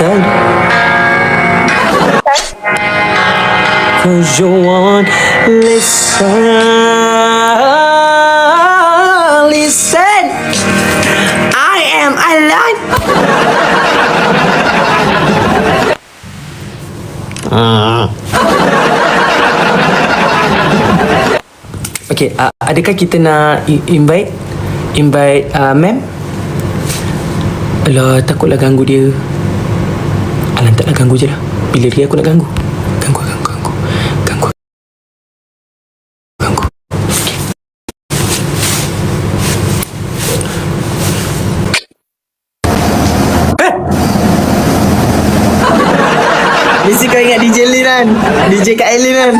Cause you won't listen. Listen. I am alone. Okay, adakah kita nak invite ma'am? Alah, takutlah ganggu dia. Alah, taklah ganggu je lah. Bila dia aku nak ganggu. Ganggu. Mesti kau ingat DJ Lin kan? DJ Kak Elin kan?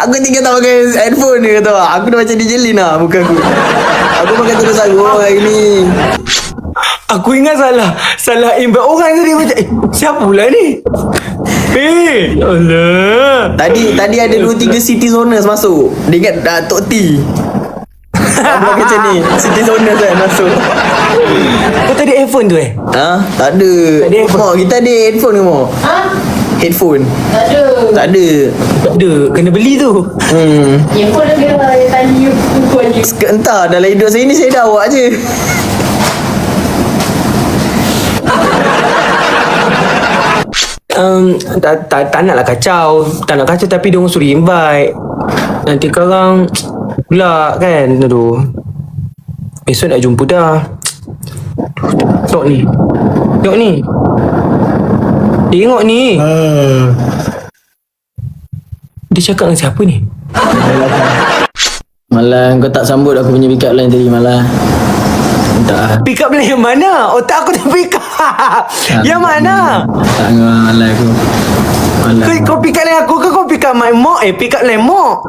Aku tinggal tak pakai headphone ni, kata aku dah macam DJ Lin lah muka aku. Aku pakai terus aku hari ni. Aku ingat salah invite orang tadi macam siapa pula ni? Allah. Tadi ada 2-3 city zoners masuk. Dia ingat Tok T. Aku pakai macam ni. City zoners kan masuk. Kau tadi headphone tu Tak ada. Mak, kita ada headphone ke Mak? Headphone? Tak ada. Kena beli tu. Headphone dia tadi Entah, dalam hidup saya ni saya dah awak je. Tak naklah kacau. Tak nak kacau tapi dia orang suruh invite. Nanti korang pula kan. Aduh. Besok nak jumpa dah. Tengok ni. Tengok ni. Dia cakap dengan siapa ni? Malah kau tak sambut aku punya pick up line tadi malah. Tak. Pick up line yang mana? Otak aku tak pick up. Yang mana? Tak malah aku. Kau pick up line aku ke kau pick up my mok? Pick up line mok.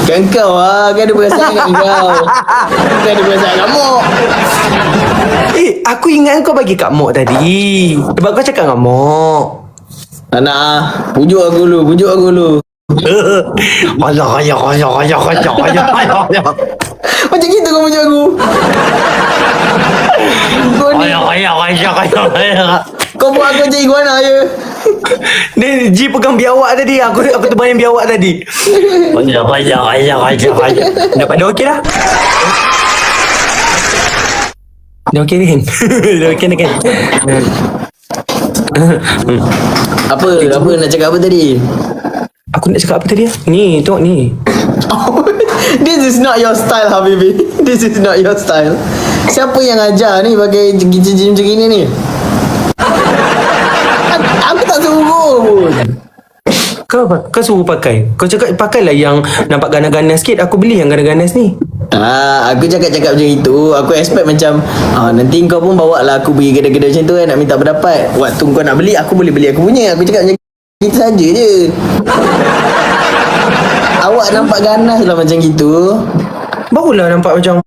Kan kau lah. Kan ada perasaan kat kau. Kan ada perasaan kat mok. Aku ingat kau bagi kat mok tadi. Sebab kau cakap dengan mok. Tak nak lah. Pujuk aku dulu. Ayah. Macam gitu kau pujuk aku. Ayah. Kau buat aku jadi iguana je. Ni Ji pegang biawak tadi. Aku terbayang biawak tadi. Ayah. Dapat dah okey dah. Dah okey kan? Dah okey kan? Apa nak cakap apa tadi? Aku nak cakap apa tadi? Ni, tengok ni. This is not your style, Habibi. This is not your style. Siapa yang ajar ni pakai cincin macam gini ni? Aku tak suruh pun. Kau suruh pakai. Kau cakap pakailah yang nampak ganas-ganas sikit. Aku beli yang ganas-ganas ni. Aku cakap macam itu. Aku expect macam nanti kau pun bawa lah aku pergi kedai-kedai macam tu kan, nak minta pendapat. Waktu kau nak beli, aku boleh beli aku punya. Aku cakap macam itu saja je. Awak nampak ganas lah macam gitu. Barulah nampak macam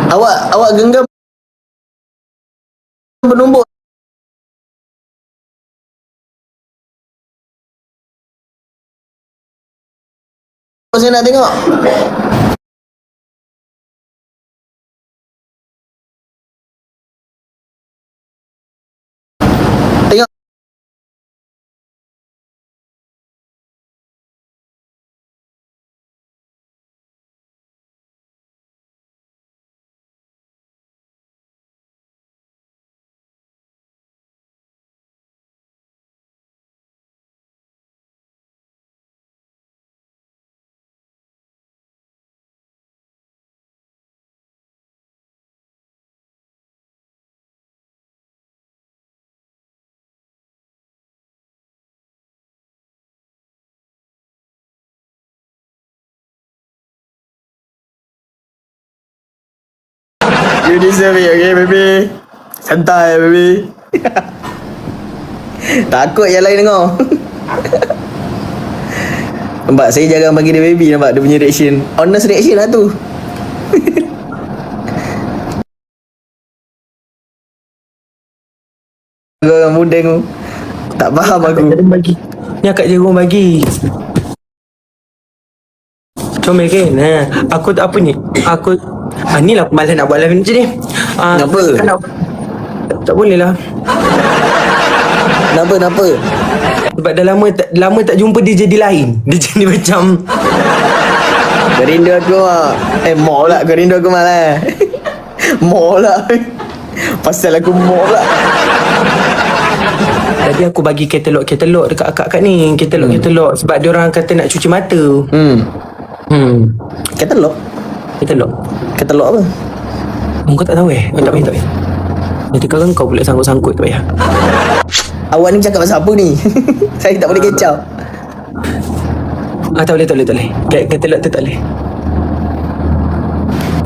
Awak genggam penumbuk. Saya nak tengok. Tengok. You deserve it, okay baby? Santai baby. Takut yang lain dengar. Nampak, saya jarang bagi dia baby. Nampak dia punya reaction. Honest reaction lah tu. Orang muda tu tak faham aku. Ni akak jarum bagi. Comel kan? Aku tak apa ni? Ni lah aku malas nak buat live macam ni. Kenapa? Tak boleh lah. Kenapa? Sebab dah lama tak jumpa dia jadi lain. Dia jadi macam Kau rindu aku mak. Mau lah kau rindu aku malah. Mau lah. Pasal aku mau lah. tadi aku bagi katalog dekat akak-akak ni. Katalog sebab dia orang kata nak cuci mata. Katalog apa? Kau tak tahu tak payah. Nanti kau pula sangkut-sangkut, tak payah. Awak ni cakap pasal apa ni? Saya tak boleh kecap. Tak boleh. Katalog tu tak boleh.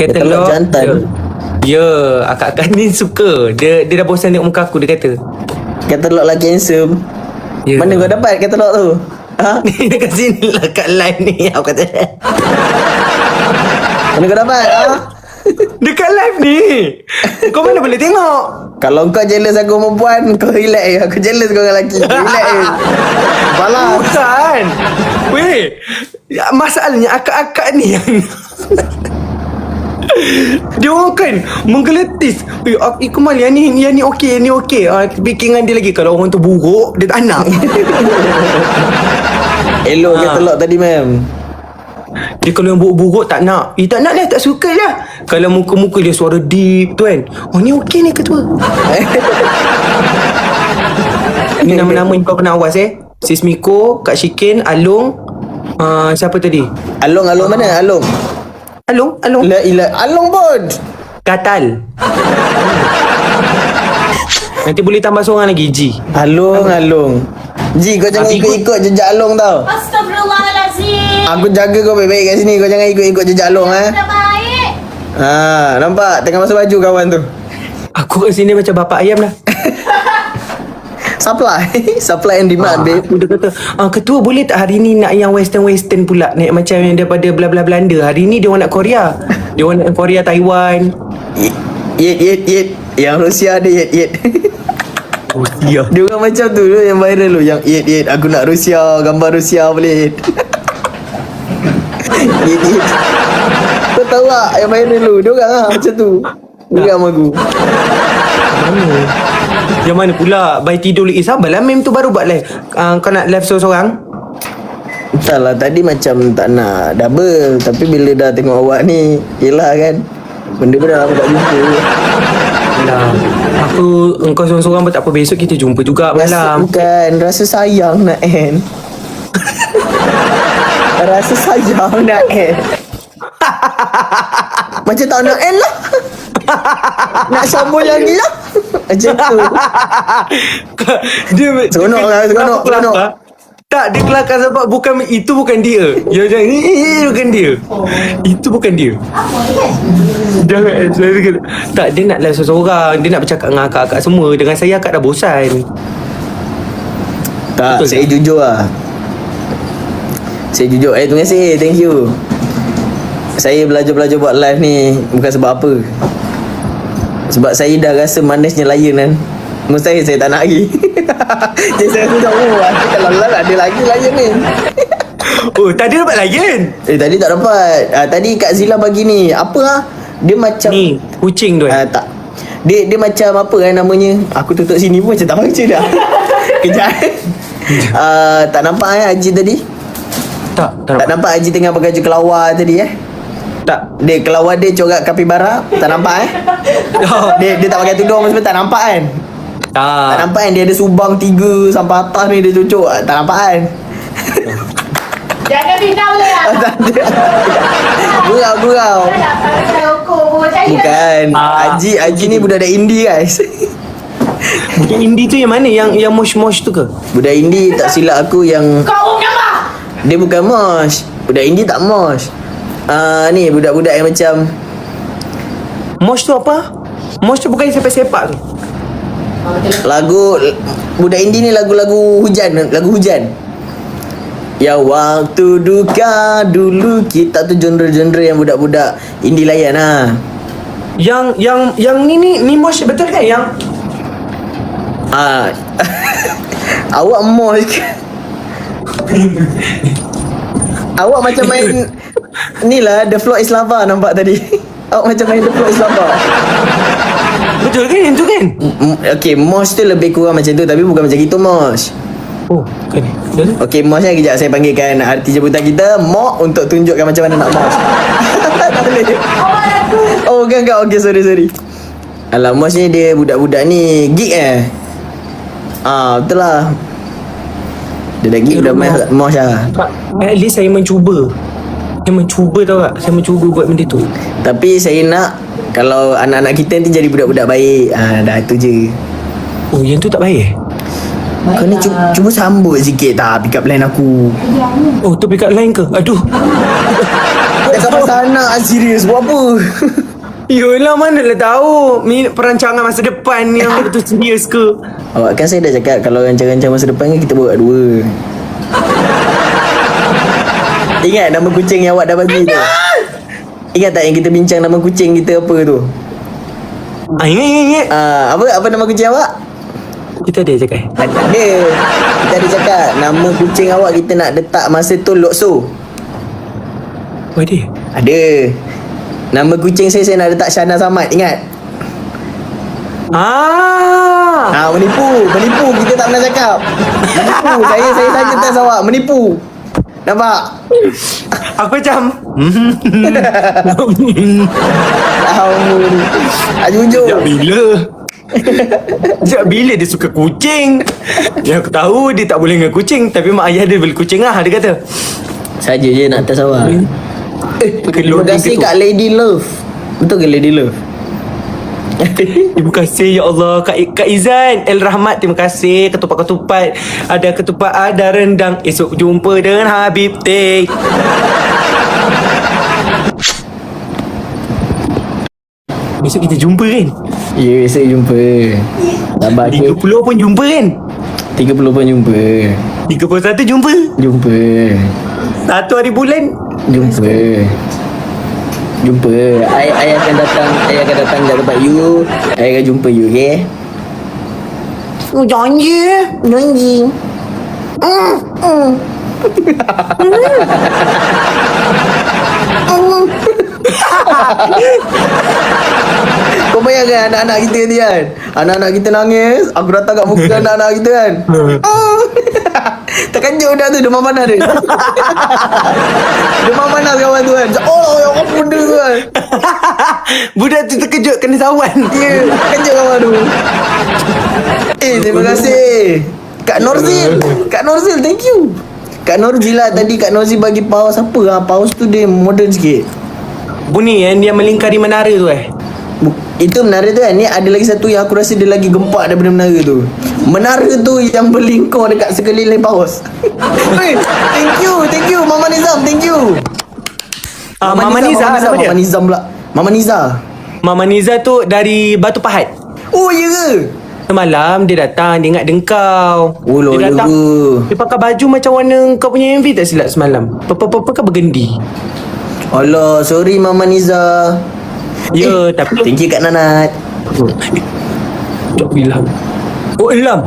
Katalog jantan. Ya, akak-akak ni suka. Dia dah bosan tengok muka aku, dia kata. Katalog lagi handsome. Ya. Mana kau dapat katalog tu? Ha? Ni dekat sini lah kat live ni. Aku kata Mana kau dapat? Ha? dekat live ni. Kau mana boleh tengok? Kalau kau jealous aku perempuan, kau relax je. Aku jealous kau dengan lelaki. Relax je. Balas. Bukan. Weh, masalahnya akak-akak ni yang dia orang kan menggeletis. Ikumal yang ni okey. Fikiran dia lagi. Kalau orang tu buruk, dia tak nak. Elok katalog tadi ma'am. Dia kalau yang buruk-buruk tak nak. Tak nak lah, tak suka lah. Kalau muka-muka dia suara deep tu kan. Ni okey ni ketua. Ni nama-nama kau kena awas Sis Miko, Kak Syikin, Along. Siapa tadi? Along mana? Along. La ilah. Along pun. Katal. Nanti boleh tambah seorang lagi, Ji. Along. Ji, kau jangan ikut jejak Along tau. Astagfirullahalazim. Aku jaga kau baik-baik kat sini. Kau jangan ikut jejak Along Dah baik. Nampak? Tengah masuk baju kawan tu. Aku kat sini macam bapak ayam lah. Supply and demand, babe. Dia kata, ketua boleh tak hari ni nak yang western pula, nak macam yang daripada bla-bla Belanda. Hari ni dia orang nak Korea. Dia orang nak Korea, Taiwan. Yet. Yang Rusia ada yet. Rusia. Dia orang macam tu yang viral tu. Yang yet. Aku nak Rusia. Gambar Rusia boleh. Yet. Kau tahu tak yang viral tu? Dia orang lah macam tu. Dia sama aku. Yang mana pula Bayi tidur lagi. Sabarlah, mem tu baru buat live. Kau nak live seorang-seorang? Entahlah, tadi macam tak nak double. Tapi bila dah tengok awak ni, yelah kan, benda pun dah lama tak jumpa. Dah. Engkau seorang-seorang pun tak apa. Besok kita jumpa juga malam. Rasa sayang nak end. Rasa sayang nak end. Macam tak nak end lah. Nak sambung lagi lah. Macam tu. Dia Seronok. Tak, dia kelakar sebab itu bukan dia. Dia macam bukan dia. Itu bukan dia. Jangan. Tak, dia nak live seorang. Dia nak bercakap dengan akak-akak semua. Dengan saya akak dah bosan. Tak, betul saya jujur lah. Terima kasih. Thank you. Saya belajar buat live ni bukan sebab apa. Sebab saya dah rasa manisnya lion kan. Mustahil saya tak nak lagi. Jadi saya sudah kalau ada lagi lion ni. Tadi dapat lion. Tadi tak dapat. Tadi Kak Zila bagi ni. Apa lah? Dia macam Ni, kucing tu tak. Dia macam apa namanya? Aku tutup sini pun macam tak baca dah. Kejap. Tak nampak Haji tadi? Tak nampak Haji tengah pakai baju kelawar tadi Tak. Dia kelawar dia corak kapibara. Tak nampak Dia tak pakai tudung sebab tak nampak kan. Tak nampak kan. Dia ada subang 3 sampai atas ni dia cucuk. Tak nampak kan. Jangan pindah boleh tak? Gurau. Bukan. Haji ni budak indie guys. Budak indie tu yang mana? Yang mosh-mosh tu ke? Budak indie tak silap aku yang Kau gambar. dia bukan mosh. Budak indie tak mosh. Ni budak-budak yang macam Mosh tu apa? Mosh tu bukan sepak-sepak tu. lagu budak indie ni lagu-lagu hujan. Ya waktu duka dulu kita tu genre-genre yang budak-budak indie layan lah. Yang ni mosh betul kan? Yang awak mosh. Awak macam main ni lah The Floor is Lava nampak tadi. Awak macam main tepuk selamba. Betul kan yang tu kan? Okay, mosh tu lebih kurang macam tu. Tapi bukan macam gitu mosh. Oh kan. Betul. Okay, mosh ni kejap saya panggilkan arti jemputan kita Mok untuk tunjukkan macam mana nak mosh. Tak boleh. Oh bukan kau. Okay, sorry. Alah, mosh ni dia budak-budak ni geek betul lah. Dia dah geek, dah main mosh lah. At least saya mencuba. Saya mencuba tau tak? Saya mencuba buat benda tu. Tapi saya nak kalau anak-anak kita nanti jadi budak-budak baik. Dah tu je. Oh yang tu tak baik. Kau ni cuba sambut sikit tak pick up line aku. Oh tu pick up line ke? Aduh. Cakap pasal anak serius buat apa? Yolah manalah tahu perancangan masa depan yang betul serius ke. Awak kan saya dah cakap kalau rancang-rancang masa depan kan kita buat dua. Ingat nama kucing yang awak dah bagi tu? Ingat tak yang kita bincang nama kucing kita apa tu? Ingat. Apa nama kucing awak? Kita ada cakap. Ada. Kita ada cakap nama kucing awak kita nak letak masa tu Lokso. Oh ada. Ada. Nama kucing saya nak letak Syana Samad. Ingat? Menipu. Kita tak pernah cakap. Menipu. Saya saja test awak. Menipu. Nampak? Aku macam Jujur. Sejak bila dia suka kucing? Yang aku tahu dia tak boleh dengan kucing. Tapi mak ayah dia beli kucing lah, dia kata. Saja je nak test awak. Terima kasih Kak Lady Love. Betul ke Lady Love? Terima kasih ya Allah. Kak Izan El Rahmat, terima kasih. Ketupat-ketupat. Ada ketupat, ada rendang. Esok jumpa dengan Habib Teh. Besok kita jumpa kan? Ya, besok jumpa. Sabar ke? 30 pun jumpa kan? 30 pun jumpa. 31 jumpa. Jumpa. 1 hari bulan. Jumpa. Ayah akan datang kat tempat you. Ayah akan jumpa you, okay? Janji. Kau bayangkan anak-anak kita ni kan. Anak-anak kita nangis, aku datang kat muka anak-anak kita kan. Terkejut budak tu, demam panas dia. Demam panas kawan tu kan. Oh, yang apa benda tu kan. Budak tu terkejut kena sawan. Ya, terkejut kawan tu. Terima kasih Kak Norzil, thank you. Kak Norzil lah tadi. Kak Norzil bagi paus apa? Paus tu dia modern sikit. Bunyi yang dia melingkari menara tu Itu menara tu kan. Ni ada lagi satu yang aku rasa dia lagi gempak daripada menara tu. Menara tu yang berlingkar dekat sekeliling paus. Hey, thank you Mama Nizam, thank you. Mama Niza siapa dia? Mama Nizam pula. Mama Niza tu dari Batu Pahat. Oh ya ke? Semalam dia datang, dia ingat kau. Oh, dia datang. ke? Dia pakai baju macam warna kau punya MV tak silap semalam. Pakai bergendi. Allah, sorry Mama Niza. Ya, tapi Thank you Kak Nanat. Sekejap Ilham. Oh Ilham.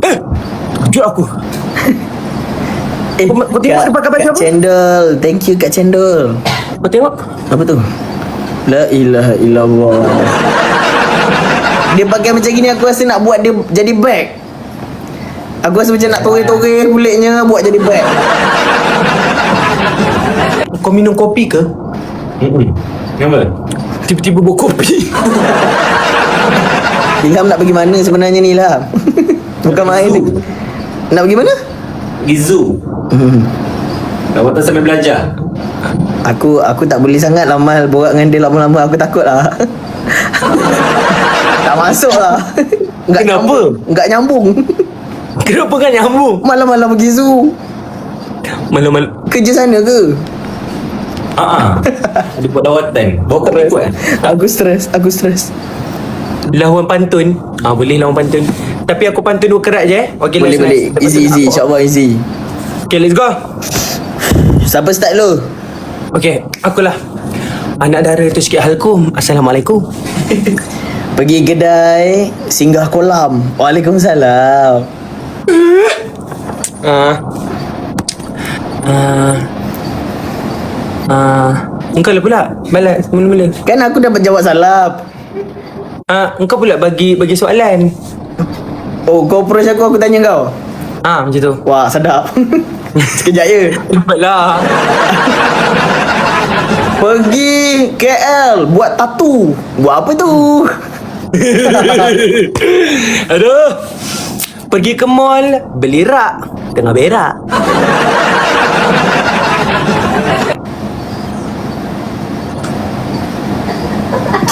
Kejut aku. Kau tengok dia pakai baju Kak apa? Cendol. Thank you Kak Cendol. Kau tengok. Apa tu? La ilaha illallah. Dia pakai macam gini, aku rasa nak buat dia jadi bag. Aku rasa macam nak toreh-toreh kulitnya, buat jadi bag. Kau minum kopi ke? Kenapa? Tiba-tiba bawa kopi. Ilham nak pergi mana sebenarnya ni Ilham? Bukan main ni. Nak pergi mana? Gizu. Awak tak sampai belajar. Aku tak boleh sangat lama borak dengan dia lama-lama. Aku takut lah. Tak masuk lah. Kenapa? Enggak nyambung. Kenapa kan nyambung? Malam-malam pergi zoo. Malam-malam. Kerja sana ke? Dia buat lawatan. Bawa kopi kuat. Aku stres. Lawan pantun. Boleh lawan pantun. Tapi aku pantun 2 kerat je Okay, Boleh. Easy. InsyaAllah easy. Okay, let's go. Siapa start dulu? Okay, akulah. Anak dara tu sikit halkum. Assalamualaikum. Pergi kedai, singgah kolam. Waalaikumsalam. Engkau lah pula. Balas mula-mula. Kan aku dapat jawab salah. Engkau pula bagi soalan. Oh, kau approach aku tanya kau. Macam tu. Wah, sedap. Sekejap je. Cepatlah. Pergi KL buat tattoo. Buat apa tu? Aduh. Pergi ke mall, beli rak. Tengah berak.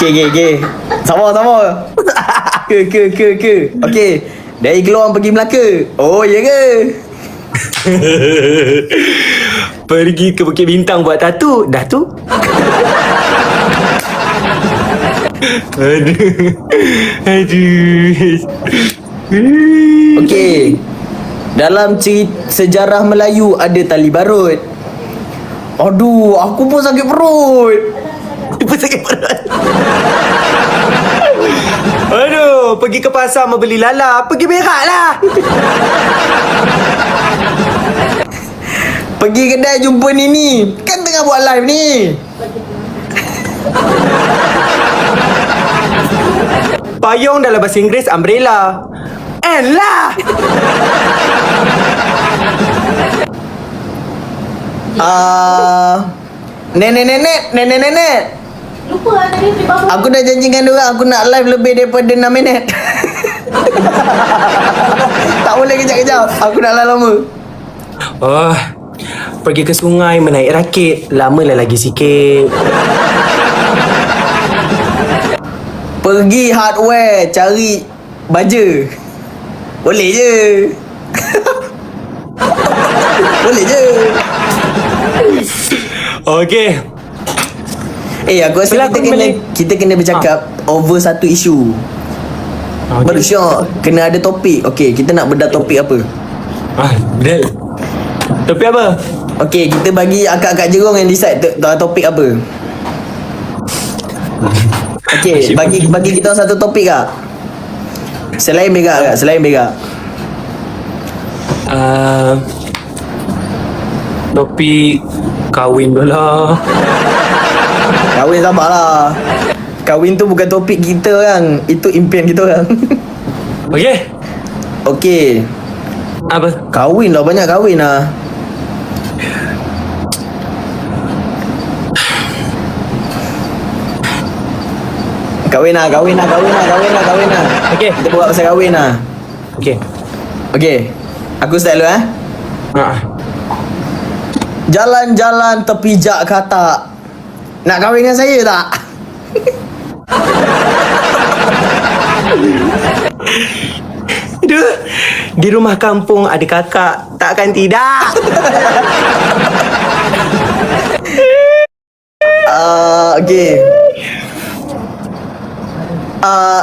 Okay. Sama. Ke. Okay. Dari Keluang pergi Melaka. Oh, ya ke? Pergi ke Bukit Bintang buat tattoo. Dah tu. Aduh. Okay. Dalam sejarah Melayu ada tali barut. Aduh, aku pun sakit perut. Apa sakit perut? Aduh, pergi ke pasar mau beli lala, pergi berak lah. Pergi kedai jumpa Nini. Kan tengah buat live ni. Payung dalam bahasa Inggeris umbrella. Lah. Nenek. Lupa lah tadi di bawah. Aku dah janjikan diorang aku nak live lebih daripada 6 minit. Tak boleh kejap-kejap. Aku nak live lama. Oh, pergi ke sungai menaik rakit. Lamalah lagi sikit. Pergi hardware cari baja. Boleh je. Boleh je. Okey. Aku rasa kita kena bercakap over satu isu. Baru syok. Kena ada topik. Okay, kita nak bedah topik apa? Betul. Topik apa? Okay, kita bagi akak-akak Jerong yang decide topik apa. Okay, bagi kita satu topik kak. Selain berak. Topik kahwin dulu. Kahwin sabarlah. Kahwin tu bukan topik kita orang. Itu impian kita orang. Okey. Okay. Apa? Kahwin lah, banyak kahwin lah. Kahwin lah. Okey. Kita buat pasal kahwin lah. Okey. Okay. Aku start dulu Jalan-jalan tepi Jakarta. Nak kahwin dengan saya tak? Aduh. Di rumah kampung ada kakak. Takkan tidak. Okay.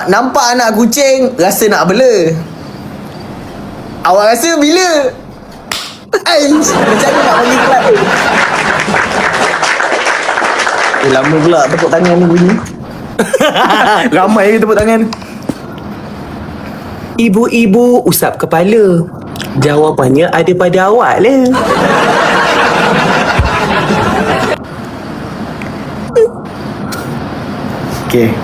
Nampak anak kucing, rasa nak bela. Awak rasa bila? Macam mana nak bagi clap? Lama pula tepuk tangan ni bunyi. Ramai ke tepuk tangan. Ibu-ibu usap kepala. Jawapannya ada pada awak lah. Okay.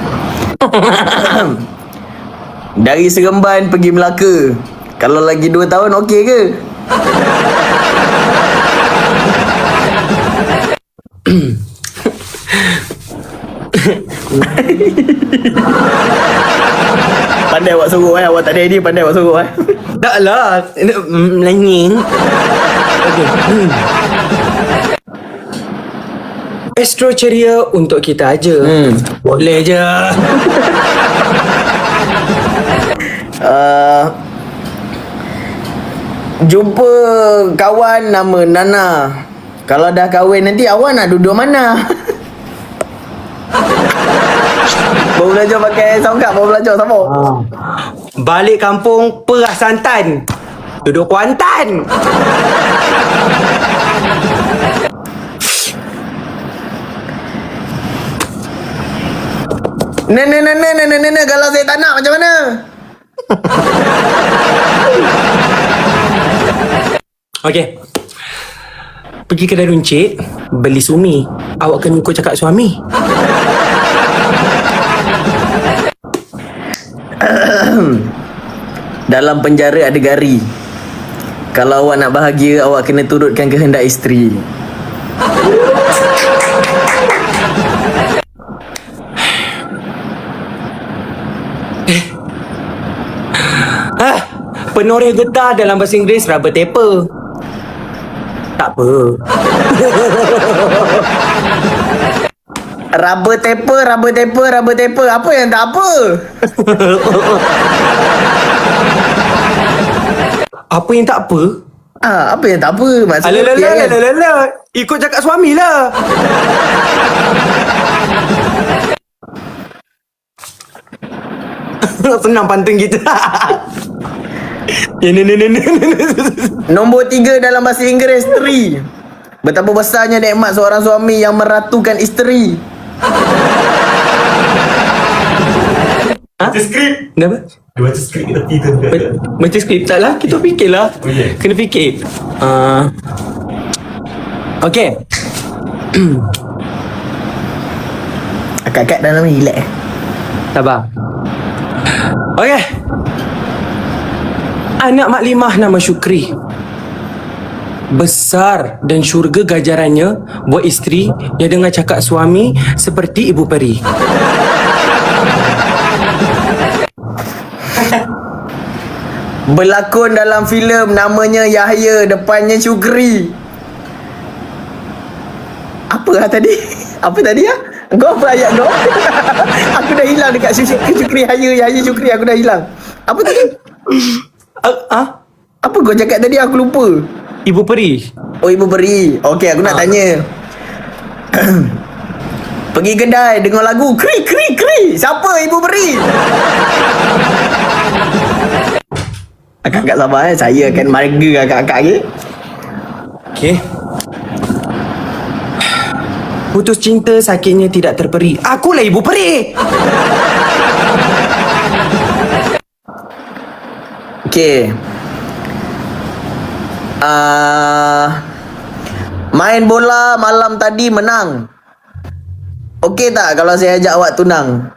Dari Seremban pergi Melaka. Kalau lagi 2 tahun okey ke? Pandai awak sorok awak tak ada idea pandai awak sorok Taklah. Melanging. Okay. Astro ceria untuk kita aja. Boleh je. Jumpa kawan nama Nana. Kalau dah kahwin nanti awak nak duduk mana? Baru belajar pakai songkak. Baru belajar sama. Balik kampung Perah Santan. Duduk Kuantan. Nenek, kalau saya tak nak macam mana? Okey. Pergi kedai runcit, beli sumi. Awak kena ikut cakap suami. Dalam penjara ada gari. Kalau awak nak bahagia, awak kena turutkan kehendak isteri. Penoreh getah dalam bahasa Inggeris rubber taper. Tak apa. Rubber taper. Apa yang tak apa? Apa yang tak apa? Apa yang tak apa? Maksudnya Alah. Ikut cakap suami lah. Senang pantun kita. Nombor 3 dalam bahasa Inggeris, tree. Betapa besarnya nikmat seorang suami yang meratukan isteri. Baca skrip. Kenapa? Dia baca skrip kita tidur. Baca skrip tak lah. Kita fikirlah. Okay. Kena fikir. Okay. Akak-akak dalam ni relax. Sabar. Okay. Anak maklimah nama Syukri. Besar dan syurga ganjarannya buat isteri yang dengar cakap suami seperti ibu peri. Berlakon dalam filem namanya Yahya, depannya Syukri. Apa tadi? Apa tadi ah? Kau apa ayat kau? Aku dah hilang dekat Syukri Yahya Syukri, aku dah hilang. Apa tadi? Apa kau cakap tadi, aku lupa. Ibu peri. Oh, ibu peri. Okey, aku nak tanya. Pergi kedai dengar lagu kri kri kri. Siapa ibu peri? Akak-akak sabar saya akan marga akak-akak ni. Okay. Putus cinta sakitnya tidak terperi. Akulah ibu peri. Okey. Main bola malam tadi menang. Okey tak kalau saya ajak awak tunang?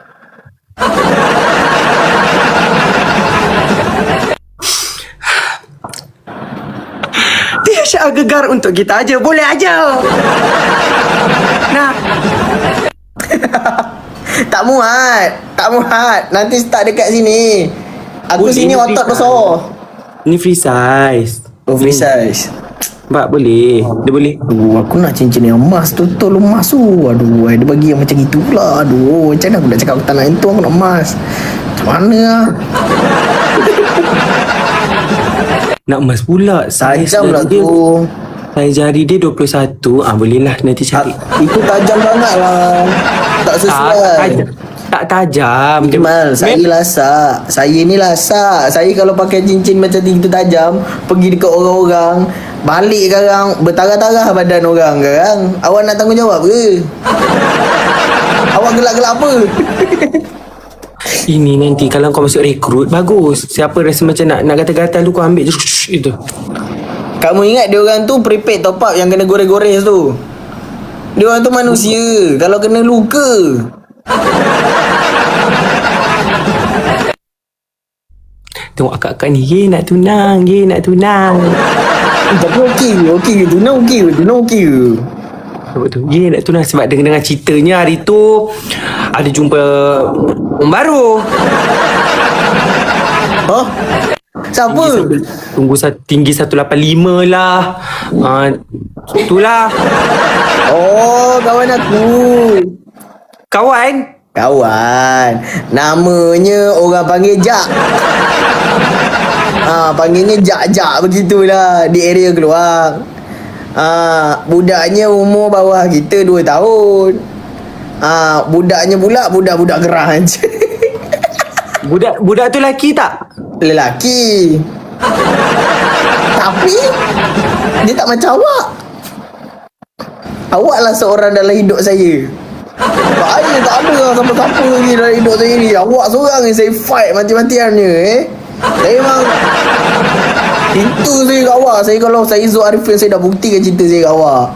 Dia syak gegar untuk kita aja. Boleh aja. Nah. Tak muat. Nanti start dekat sini. Aku Boleh, sini ni otot free besar. Ni free size. Oh, free size. Pak boleh. Dia boleh. Aduh, aku nak cincin yang emas tu emas tu. Aduh, dia bagi yang macam itu pula. Aduh, macam mana aku nak cakap aku tak nak itu, aku nak emas. Macam mana lah? Nak emas pula. Tajam lah dia, tu. Saya jari dia 21. Boleh lah nanti cari. Itu tajam sangat lah. Tak sesuai. Tak tajam. Iqmal, saya lasak. Saya ni lasak. Saya kalau pakai cincin macam itu tajam, pergi dekat orang-orang, balik sekarang bertarah-tarah badan orang sekarang. Awak nak tanggungjawab ke? Awak gelak-gelak apa? Ini nanti kalau kau masuk rekrut, bagus. Siapa rasa macam nak gatal-gatal tu, kau ambil je itu. Kamu ingat dia orang tu prepaid top up yang kena gores-gores tu? Dia orang tu manusia. Kalau kena luka, tengok akak-akak ni, ye nak tunang. tapi okey ke? Tunang okey ke? Sebab tu, ye nak tunang. Sebab dengan ceritanya hari tu ada jumpa orang baru. Hah? Siapa? Tinggi 185 lah. Itulah. Oh, kawan aku. Kawan. Namanya orang panggil Jak. Panggilnya Jak begitulah di area Keluang. Budaknya umur bawah kita 2 tahun. Budaknya pula budak-budak gerah je. Budak tu lelaki tak? Lelaki. Tapi dia tak macam awak. Awaklah seorang dalam hidup saya. Saya tak ada lah siapa-siapa lagi dalam hidup saya ni. Awak seorang yang saya fight mati-matiannya. Saya memang Itu saya kat awak. Saya kalau saya Zul Arifin, saya dah buktikan cinta saya kat awak.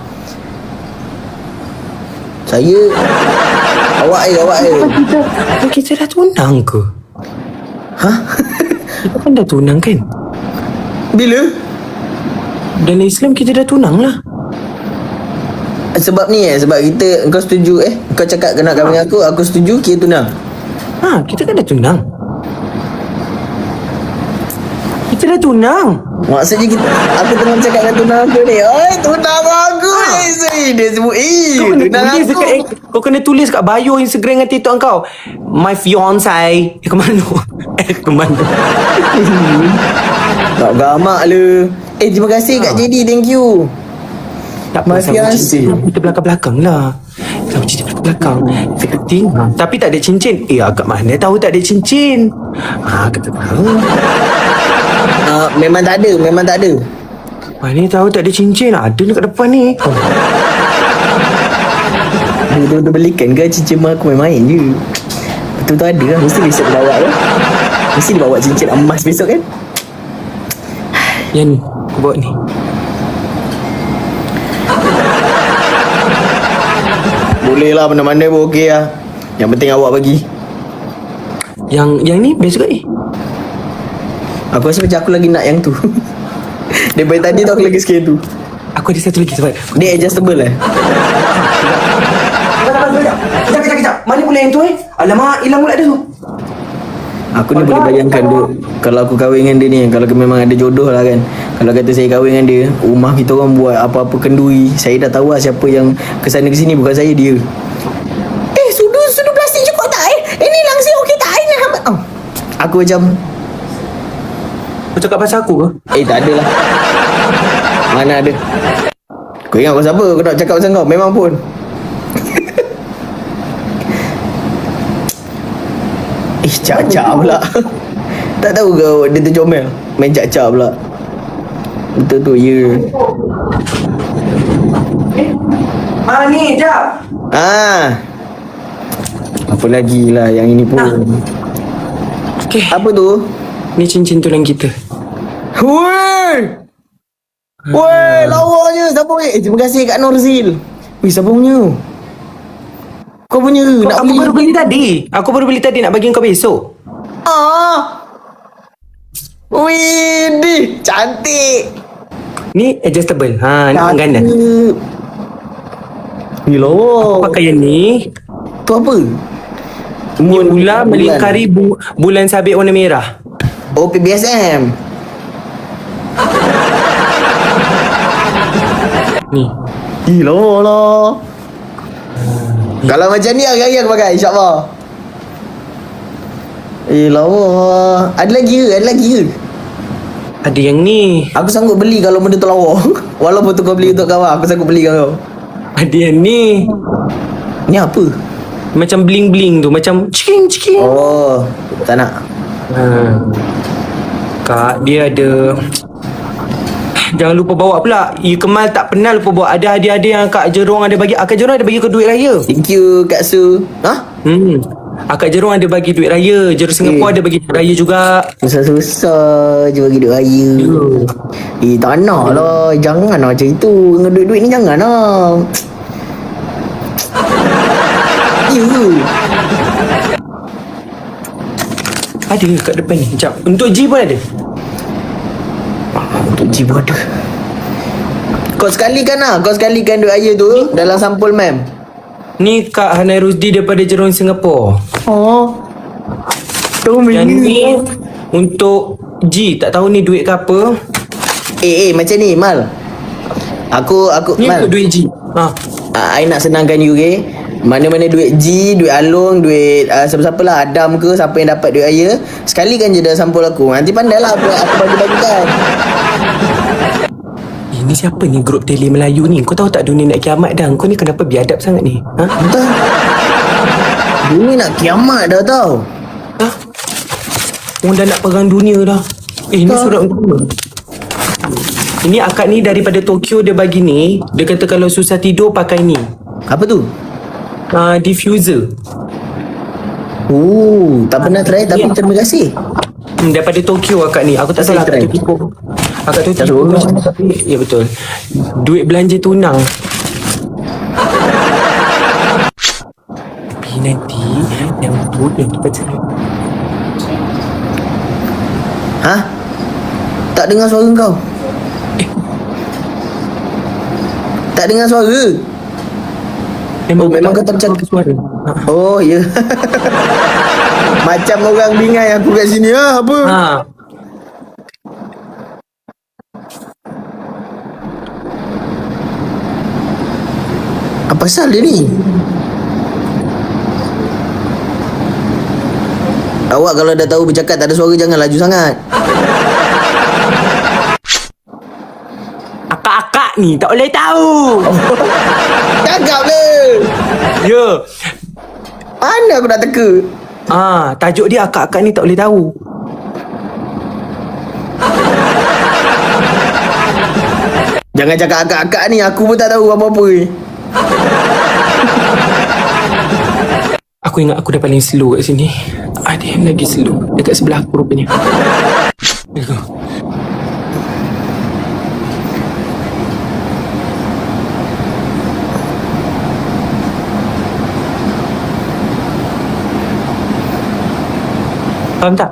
Saya awak Kita dah tunang ke? Hah? Kita kan dah tunang kan? Bila? Dalam Islam kita dah tunang lah. Sebab ni sebab kita, engkau setuju kau cakap kena kahwin dengan aku setuju, kira tunang. Kita kan dah tunang. Kita dah tunang. Maksudnya kita, aku tengah cakap dengan tunang aku ni. Oi, tunang aku ni. Dia sebut tunang aku. Kau kena tulis kat bio Instagram dengan TikTok kau. My fiancé. Ke mana? Kemana? Tak gamak le. Terima kasih Kak JD, thank you. Tak My apa, sama fiancé. cincin. Kita belakang-belakang lah. Sama cincin belakang. Fitting. Tapi tak ada cincin. Agak mana tahu tak ada cincin. Kata tahu. Memang tak ada. Mana tahu tak ada cincin. Ada dekat depan ni. Betul-betul belikan ke cincin mak aku main-main je. Betul-betul ada lah. Mesti besok dia bawa kan. Mesti dia bawa cincin emas besok kan. Yang ni. Aku bawa ni. Boleh lah, mana-mana pun okey lah. Yang penting awak bagi. Yang ni best juga ni. Aku rasa macam aku lagi nak yang tu. Daripada tadi tu aku lagi sikit tu. Aku ada satu lagi sebab. Dia adjustable lah. Kejap. Mana pula yang tu Alamak, hilang pula dia tu. Aku ni boleh bayangkan tu, kalau aku kahwin dengan dia ni, kalau memang ada jodoh lah kan. Kalau kata saya kahwin dengan dia, rumah kita orang buat apa-apa kenduri, saya dah tahu lah siapa yang kesana kesini, bukan saya, dia. Sudu plastik cukup tak ini langsung okey tak aku macam, Kau cakap pasal aku ke? tak ada lah. Mana ada. Kau ingat kau siapa? Kau nak cakap pasal kau? Memang pun. Cak-cak pula. Tak tahu kau dia tercomel main cak-cak pula. Betul tu, ya. Ni, jap. Apa lagi lah yang ini pun. Okay. Apa tu? Ni cincin tunang kita. Woi, lawanya siapa ni? Terima kasih Kak Norzil. Wih, siapa punya? Kau punya ke? Nak Aku beli? baru beli tadi. Aku baru beli tadi nak bagi kau besok. Wih, cantik. Ni adjustable. Ni ganda. Ni lawa. Pakai yang ni. Tu apa? Ni ular melingkari bulan sabit warna merah. Oh, PBSM. Ni. Lawa lah. Kalau macam ni hari-hari aku pakai, insyaAllah. Lawa. Ada lagi ke? Ada yang ni. Aku sanggup beli kalau benda tu lawa. Walaupun tu kau beli untuk kawan, aku sanggup beli kau. Ada yang ni. Ni apa? Macam bling-bling tu. Macam ciking. Oh, tak nak. Kak, dia ada. Jangan lupa bawa pula. Kemal tak pernah lupa bawa. Ada hadiah-hadiah yang Kak Jerong ada bagi. Kak Jerong ada bagi kau duit raya. Thank you, Kak Su. Kak Jerong ada bagi duit raya. Jerong Singapura ada bagi duit raya juga. Susah-susah je bagi duit raya. Tak nak lah. Jangan lah macam itu. Dengan duit-duit ni jangan lah. Ada kat depan ni. Sekejap. Untuk G pun ada. Untuk G pun ada. Kau sekalikan duit raya tu dalam sampul mem. Ni Kak Hanai Rusdi daripada Jerong Singapura. Yang ni untuk G. Tak tahu ni duit ke apa. Macam ni Mal. Aku Ni Mal, untuk duit G. I nak senangkan you, okay? Mana-mana duit G, duit Along, duit siapa-siapa lah, Adam ke, siapa yang dapat duit raya, sekalikan je dalam sampul aku. Nanti pandai lah aku bagi-bagikan. Ini siapa ni grup tele Melayu ni? Kau tahu tak dunia nak kiamat dah? Kau ni kenapa biadab sangat ni? Entah. Dunia nak kiamat dah tau. Orang dah nak perang dunia dah. Ni surat untuk. Ini akak ni daripada Tokyo dia bagi ni. Dia kata kalau susah tidur pakai ni. Apa tu? Diffuser. Tak pernah try tapi terima kasih. Daripada Tokyo akak ni. Aku tak salah Try. akak tu tipu. Akak tu Tak tipu seronok. macam tapi ya betul. Duit belanja tunang. Tapi nanti yang tu baca. Ha? Tak dengar suara kau. Tak dengar suara. Memang kau tak bercakap. Suara. Oh ya. Macam orang bingai aku kat sini apa? Ha. Apa pasal dia ni? Awak kalau dah tahu bercakap tak ada suara jangan laju sangat. Akak-akak ni tak boleh tahu. Cakap le. Ya. Mana aku nak teka? Tajuk dia akak-akak ni tak boleh tahu. Jangan cakap akak-akak ni, aku pun tak tahu apa-apa ni. Aku ingat aku dah paling slow kat sini. Ada yang lagi slow dekat sebelah aku rupanya. Tengok. Faham tak?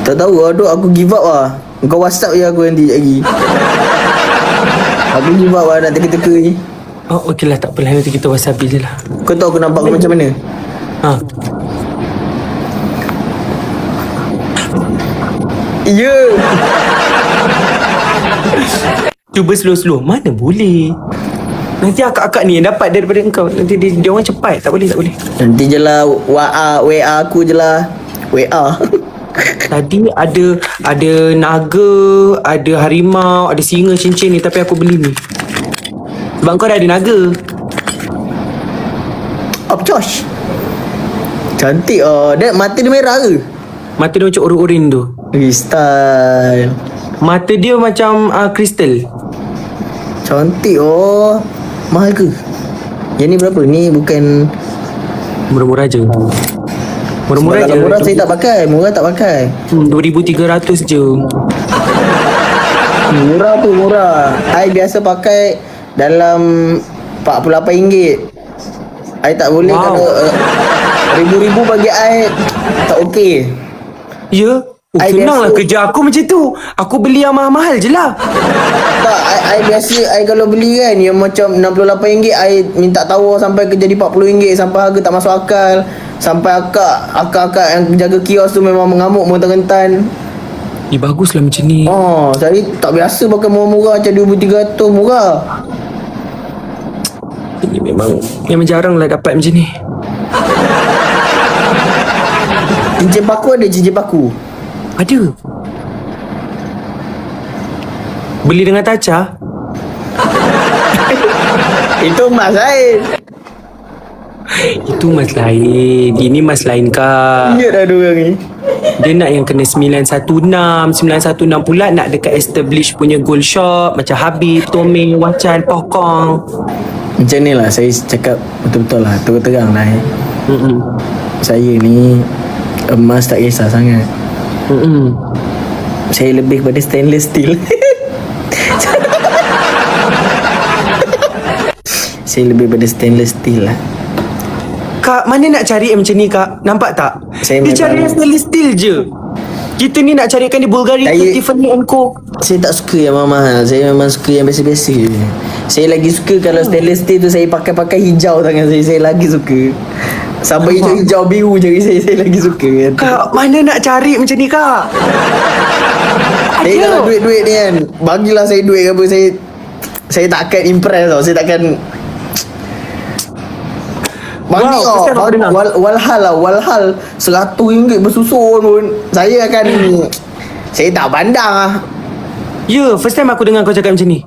Tak tahu lah duk, aku give up lah. Kau WhatsApp je aku nanti lagi. Aku give up lah nak teka-teka ni. Oh okey lah, tak apalah, nanti kita WhatsApp je lah. Kau tahu aku nampak kau macam mana? Ya. Cuba slow-slow. Mana boleh. Nanti akak-akak ni yang dapat daripada engkau. Nanti dia orang cepat. Tak boleh. Nanti je lah WA aku je lah. WA. Tadi ada naga, ada harimau, ada singa cincin ni, tapi aku beli ni. Sebab kau dah ada naga. Up Josh. Cantik oh. Dia mata dia merah ke? Mata dia macam oren-oren tu. Style. Mata dia macam kristal. Cantik oh. Mahal ke? Yang ni berapa? Ni bukan. Murah-murah je. Murah-murah je. Kalau murah saya tak pakai. Murah tak pakai. 2,300 je. Murah tu murah. I biasa pakai dalam RM48. I tak boleh Wow. kalau ribu-ribu bagi I tak okey. Ya? I Senang lah biasa- kerja aku macam tu. Aku beli yang mahal-mahal je lah. Tak, I biasa I kalau beli kan yang macam RM68 I minta tawar sampai ke jadi RM40 sampai harga tak masuk akal. Sampai akak yang jaga kios tu memang mengamuk mentang-mentang. Baguslah macam ni. Oh, saya tak biasa pakai murah-murah macam RM2,300 murah. Ini memang jarang lah dapat macam ni. Cincin paku ada cincin paku. Ada. Beli dengan Taca. Itu emas lain. Itu mas lain. Ini mas lain kak. Ingat dah dua orang ni. Dia nak yang kena 916 pula nak dekat establish punya gold shop macam Habib, Tommy, Wacan, Pokong. Macam ni lah saya cakap betul-betul lah. Terang-terang lah Mm-mm. Saya ni emas tak kisah sangat. Mm-mm. Saya lebih kepada stainless steel. Saya lebih pada stainless steel lah. Kak, mana nak cari yang macam ni kak? Nampak tak? Saya Dia memang- cari yang stainless steel je. Kita ni nak carikan di Bulgari Saya- Tiffany & Co. Saya tak suka yang mahal. Saya memang suka yang biasa-biasa je. Saya lagi suka kalau stainless steel tu saya pakai hijau tangan saya. Saya lagi suka. Sampai hijau biru je saya lagi suka. Kak, mana nak cari macam ni kak? Saya kalau duit-duit ni kan, bagilah saya duit ke apa, saya tak akan impress tau. Saya takkan bagi Wow, kesian aku dengar. walhal RM100 bersusun pun saya akan saya tak pandang lah. Ya, first time aku dengar kau cakap macam ni.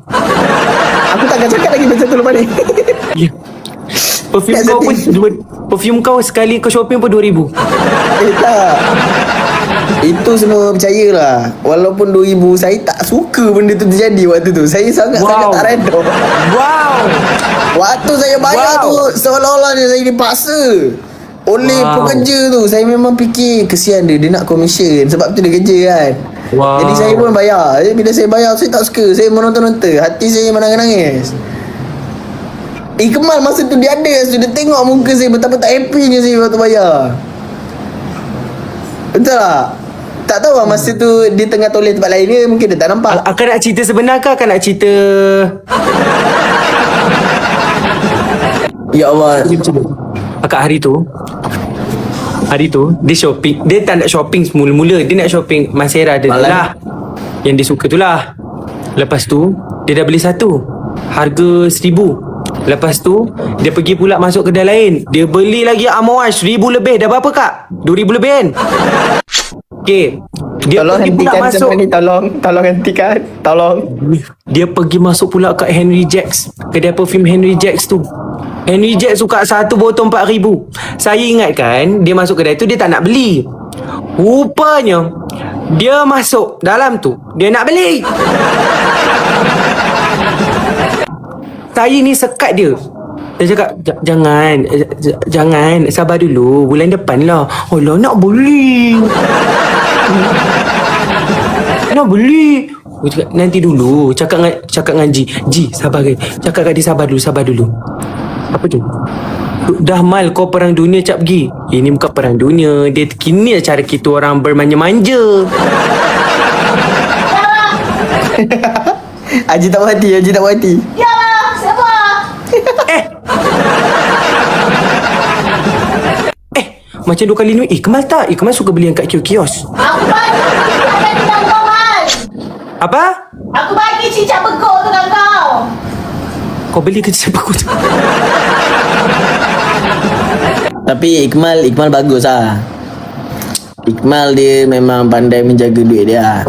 Aku takkan cakap lagi macam tu lepas ni. Ya. Perfume Tak kau pun sedih. perfume kau sekali kau shopping pun 2,000. Tak. Itu semua percayalah. Walaupun 2,000 saya tak suka benda tu terjadi waktu tu. Saya sangat-sangat Wow. tak redha. Wow. Waktu saya bayar Wow. tu seolah-olah saya dipaksa. Oleh pekerja tu, saya memang fikir kesian dia nak komisen. Sebab tu dia kerja kan. Jadi saya pun bayar. Bila saya bayar, saya tak suka. Saya menonton-nonton. Hati saya menangis-nangis. Ikmal masa tu dia ada. So, dia tengok muka saya betapa tak happy-nya saya waktu bayar. Betul tak? Tak tahu lah masa tu dia tengah toleh tempat lain dia. Mungkin dia tak nampak. Akak nak cerita sebenar ke akak nak cerita? Ya Allah. Akak hari tu dia shopping. Dia tak nak shopping mula-mula. Dia nak shopping Masera dia Malam. lah, yang dia suka tu lah. Lepas tu dia dah beli satu, harga 1,000. Lepas tu dia pergi pula masuk kedai lain, dia beli lagi Amawar 1,000 lebih. Dah berapa kak? 2,000 lebih kan? Okay, dia Tolong pergi pula hentikan masuk. semua ni. Tolong hentikan. Tolong. Dia pergi masuk pula kat Henry Jacks, kedai perfume Henry Jacks tu. Henry Jacks tu kat satu botol 4,000. Saya ingatkan dia masuk kedai tu dia tak nak beli. Rupanya dia masuk dalam tu, dia nak beli. Saya ni sekat dia. Dia cakap, jangan, sabar dulu, bulan depan lah. Alah, nak beli. Nak beli. Aku cakap, nanti dulu. Cakap dengan Ji, sabar kan. Cakap kat dia, sabar dulu. Apa tu? Dah mal kau perang dunia cap pergi. Ini bukan perang dunia. Dia kini cara kita orang bermanja-manja. Haji tak puas hati. Ya lah, siapa? Macam 2 kali ni. Kemal tak? Kemal suka beli yang kat kios. Aku bagi cicak tadi dengan kau, Mal. Apa? Aku bagi cicak begok tu dengan kau. Kau beli ke siapa aku tu? Tapi Ikmal bagus lah. Ikmal dia memang pandai menjaga duit dia.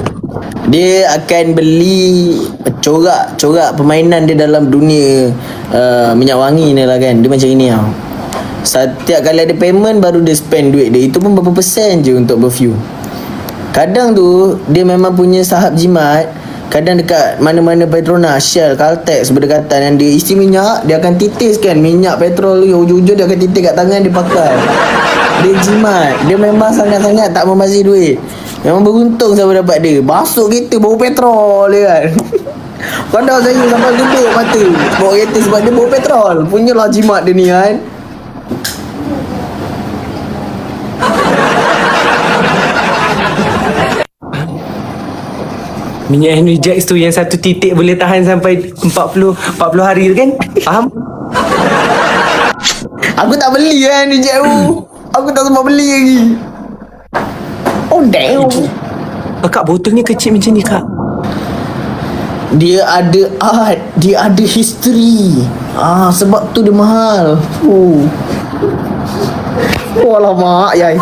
Dia akan beli corak permainan dia dalam dunia minyak wangi ni lah kan. Dia macam ini tau. Setiap kali ada payment baru dia spend duit dia. Itu pun berapa persen je untuk perfume. Kadang tu dia memang punya sahab jimat. Kadang dekat mana-mana Petronas, Shell, Caltex berdekatan yang dia isi minyak, dia akan titiskan minyak petrol tu. Ujung-ujung dia akan titis kat tangan dia pakai. Dia jimat. Dia memang sangat-sangat tak membazir duit. Memang beruntung saya dapat dia. Masuk kereta bau petrol dia kan. Kadang saya sampai geduk mata bawa kereta sebab dia bau petrol. Punyalah jimat dia ni kan. Minyak Henry Jacks tu yang satu titik boleh tahan sampai 40 hari tu kan? Faham? Aku tak beli kan ni jauh. Aku tak sempat beli lagi. Oh damn. Kak, botolnya kecil macam ni kak. Dia ada art, dia ada history. Sebab tu dia mahal. Oh alamak yai.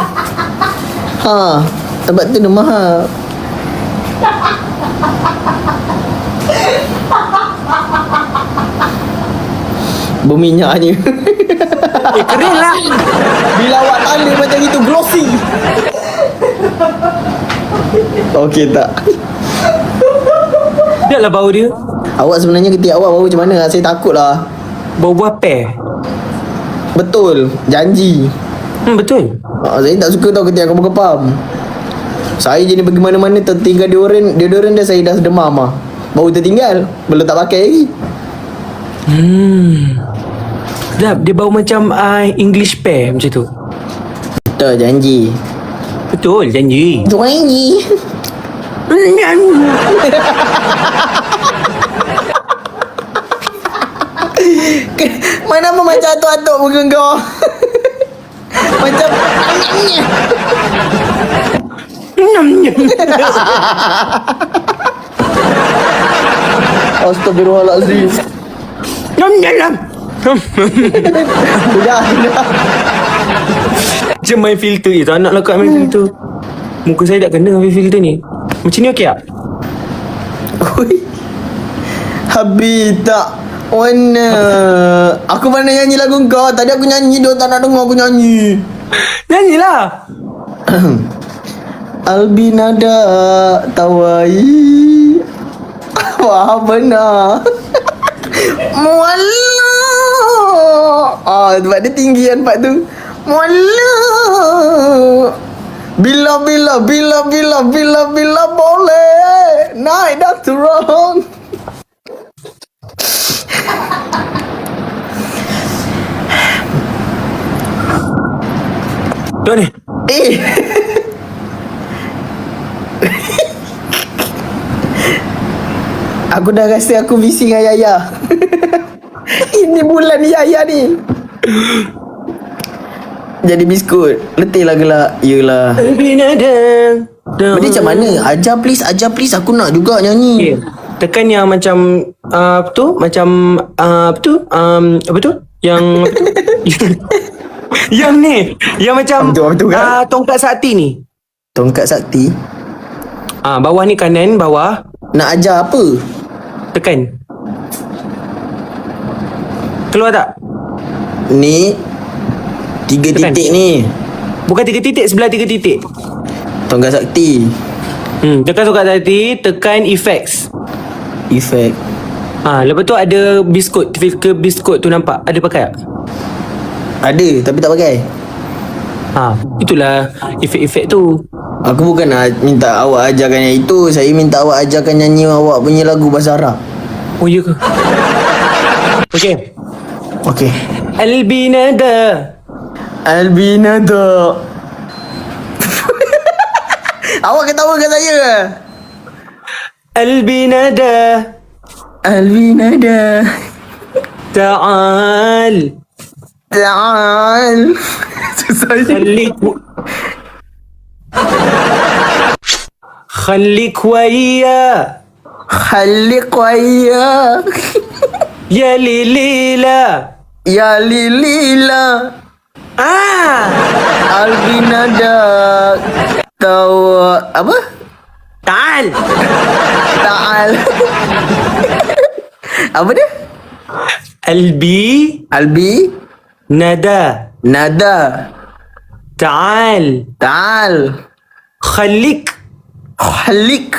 Sebab tu dia mahal. Berminyaknya. Keren lah. Bila awak tanda macam itu glossy. Okey tak? Sedap lah bau dia. Awak sebenarnya ketik awak bau macam mana? Saya takut lah. Bau buah pear. Betul. Janji. Betul. Saya tak suka tau ketik aku berkepam. Saya jenis pergi mana-mana tertinggal deodorant dia saya dah demam lah. Bau tertinggal. Belum tak pakai lagi. Sedap. Dia bau macam English pear macam tu. Betul janji. Betul, janji. Janji. Mana pun macam atuk-atuk muka kau. Macam Astagfirullahaladzim. Sudah. Macam main filter je. Tak nak lah kat main filter. Muka saya dah kena main filter ni. Macam ni okey tak? Habis tak. Warna. Aku mana nyanyi lagu kau. Tadi aku nyanyi, dia tak nak dengar aku nyanyi. Nyanyilah. Albinada tawai. Wah benar. Mualla. Sebab dia tinggi kan part tu. Mula. Bila boleh naik dan turun. Tuan ni. Eh. Aku dah rasa aku busy dengan Yaya. Ini bulan ni Yaya ni. Jadi biskut. Letih lah gelak. Yelah. Benda macam mana? Ajar please. Aku nak juga nyanyi. Okay. Tekan yang macam apa tu? Macam apa tu? Apa tu? Yang apa tu? Yang ni, yang macam Apa tu kan? tongkat sakti ni. Tongkat sakti. Bawah ni kanan, bawah. Nak ajar apa? Tekan. Keluar tak? Ni 3 Tekan. titik ni. Bukan 3 titik, sebelah 3 titik. Tongkat sakti. Tekan tongkat sakti, tekan effects. Effect. Lepas tu ada biskut. Ke biskut tu nampak? Ada pakai tak? Ada tapi tak pakai. Itulah efek-efek tu. Aku bukan nak minta awak ajarkan yang itu. Saya minta awak ajarkan nyanyi awak punya lagu bahasa Arab. Oh ya ke? Okey. Okey. Albinada. Awak ketawa kat saya ke? Albinada. Ta'al. Susah je. خليك ويا Khalik waya. يا ليلى. Ya lilila. Albinada. Tahu apa? تعال. Ta'al. Apa dia? Albi Nada. Nada. تعال. خليك Khalik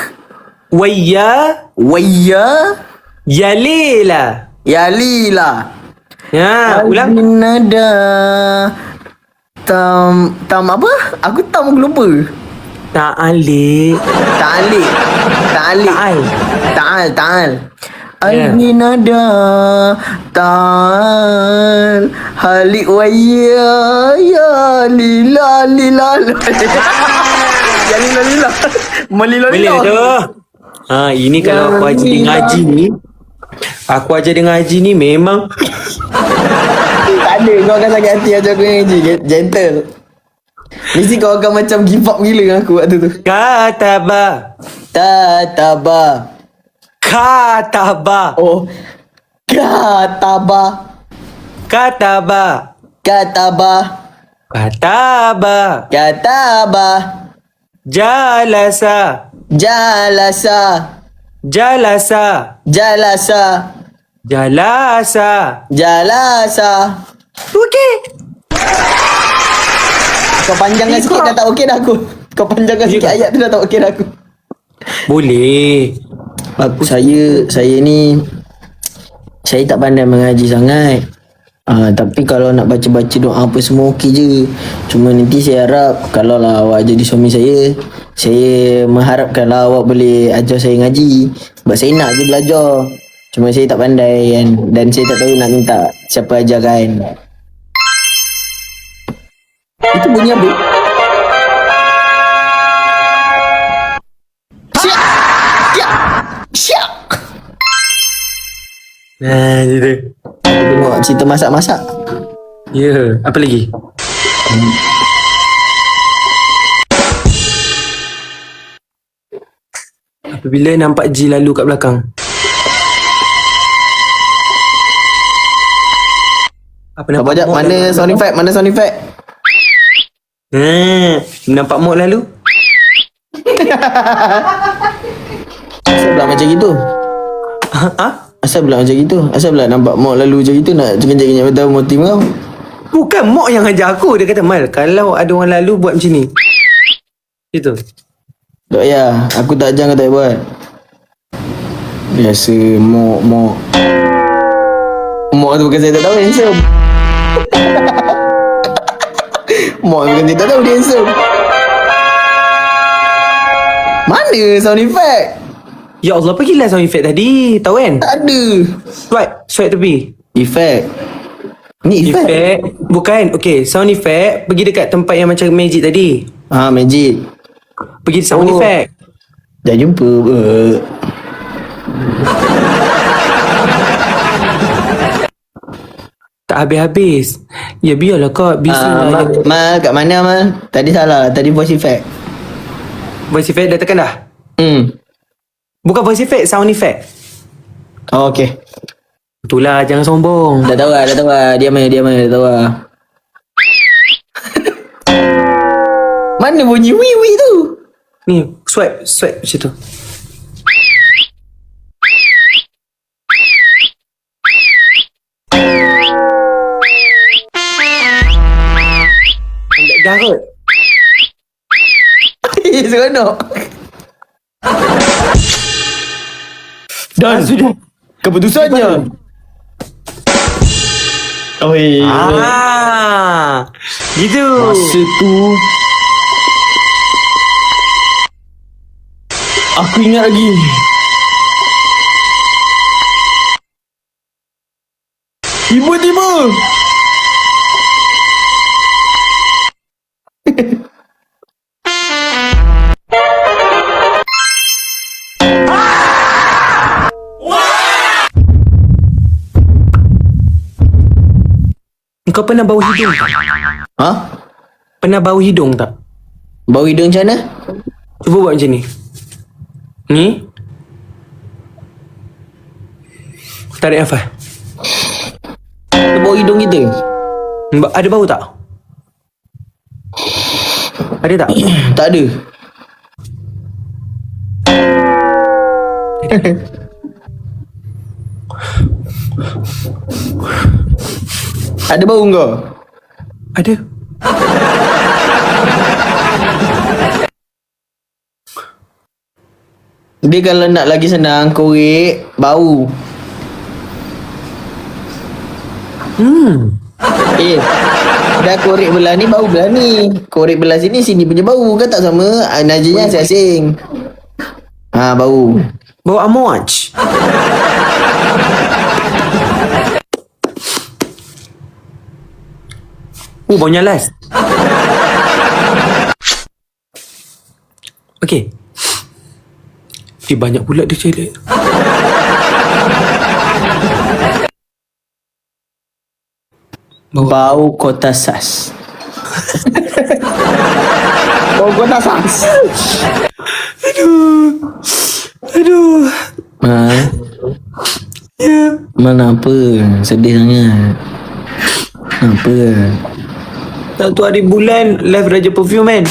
ويا waya. يا ليلى. Ya lila. Ulang. Albinada. Tam apa? Aku tam aku lupa. تعالي. Ta'al. Albinada. Ta'al. Halik waya. Ya lila. Ya lila. Melila. Boleh tu. Ini kalau aku ajar dia ngaji ni. Aku ajar dia ngaji ni memang Tak ada. Kau akan sakit hati ajar aku ngaji. Gentle. Mesti kau akan macam give up gila dengan aku waktu tu. kataba. Oh. Kataba. Jalasa. Okey. Kau panjangkan sikit dah tak okey dah aku. Kau panjangkan sikit ayat tu dah tak okey dah aku. Boleh. Saya ni saya tak pandai mengaji sangat. Tapi kalau nak baca-baca doa apa semua okey je. Cuma nanti saya harap kalau lah awak jadi suami saya mengharapkan lah awak boleh ajar saya ngaji. Sebab saya nak je belajar. Cuma saya tak pandai kan. Dan saya tak tahu nak minta siapa ajarkan. Itu bunyi apa? Siap. Gitu. Tengok cerita masak-masak. Ya, apa lagi? Apabila nampak G lalu kat belakang. Apa jap? Mana sound effect? Nampak Mok lalu? Asal pula macam gitu? Asal pula macam gitu? Asal pula nampak Mok lalu macam gitu nak kenyap-kenyap betul motif kau? Bukan Mok yang ajar aku. Dia kata, Mal, kalau ada orang lalu buat macam ni. Gitu. Tak payah, aku tak ajar kau tak buat. Biasa Mok tu bukan saya tak tahu handsome. Mak bukan dia tak tahu dia handsome. Mana sound effect? Ya Allah, pergilah sound effect tadi. Tahu kan? Tak ada. Swipe tepi. Effect. Ni effect. Effect. Bukan. Okay, sound effect. Pergi dekat tempat yang macam magic tadi. Magic. Pergi sound Oh. effect. Dah jumpa. Tak habis-habis. Ya biarlah kau. Busy lah. Mal kat mana Mal? Tadi salah. Tadi voice effect. Voice effect dah tekan dah? Bukan voice effect, sound effect. Oh, okay. Itulah, jangan sombong. Dah tahu lah. Diam dah tahu lah. Mana bunyi wee tu? Ni, swipe macam tu. Garut. Seronok. Dan Sudah. keputusannya. Oi. Gitu. Masa tu aku ingat lagi. Tiba-tiba Kau pernah bau hidung tak? Ha? Pernah bau hidung tak? Bau hidung macam mana? Cuba buat macam ni. Ni. Tarik nafas. Bau hidung kita. Ada bau tak? Ada tak? Tak ada. Ada bau kau? Ada. Dia kalau nak lagi senang korek bau. Dah korek belah ni bau belah ni. Korek belah sini punya bau kan tak sama. Najinya asing-asing. Bau. Bau amouage. Bau nyalas. Okay. Banyak pula dia cari. Bau kota sas. Bau kota sas. Aduh. Mana apa? Sedih sangat. Apa? Satu hari bulan live Raja Perfume kan.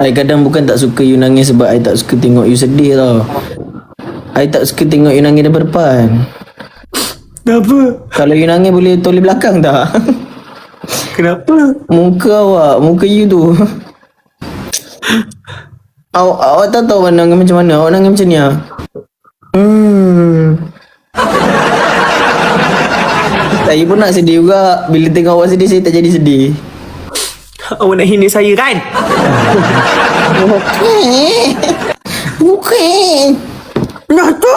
I kadang bukan tak suka you nangis sebab I tak suka tengok you sedih tau. I tak suka tengok you nangis daripada depan. Kenapa? Kalau you nangis boleh toleh belakang tak? Kenapa? Muka awak, muka you tu. Awak tak tahu mana nangis macam mana. Awak nangis macam ni lah. Saya pun nak sedih juga. Bila tengok awak sedih, saya tak jadi sedih. Awak nak hina saya kan? Bukan. Kenapa?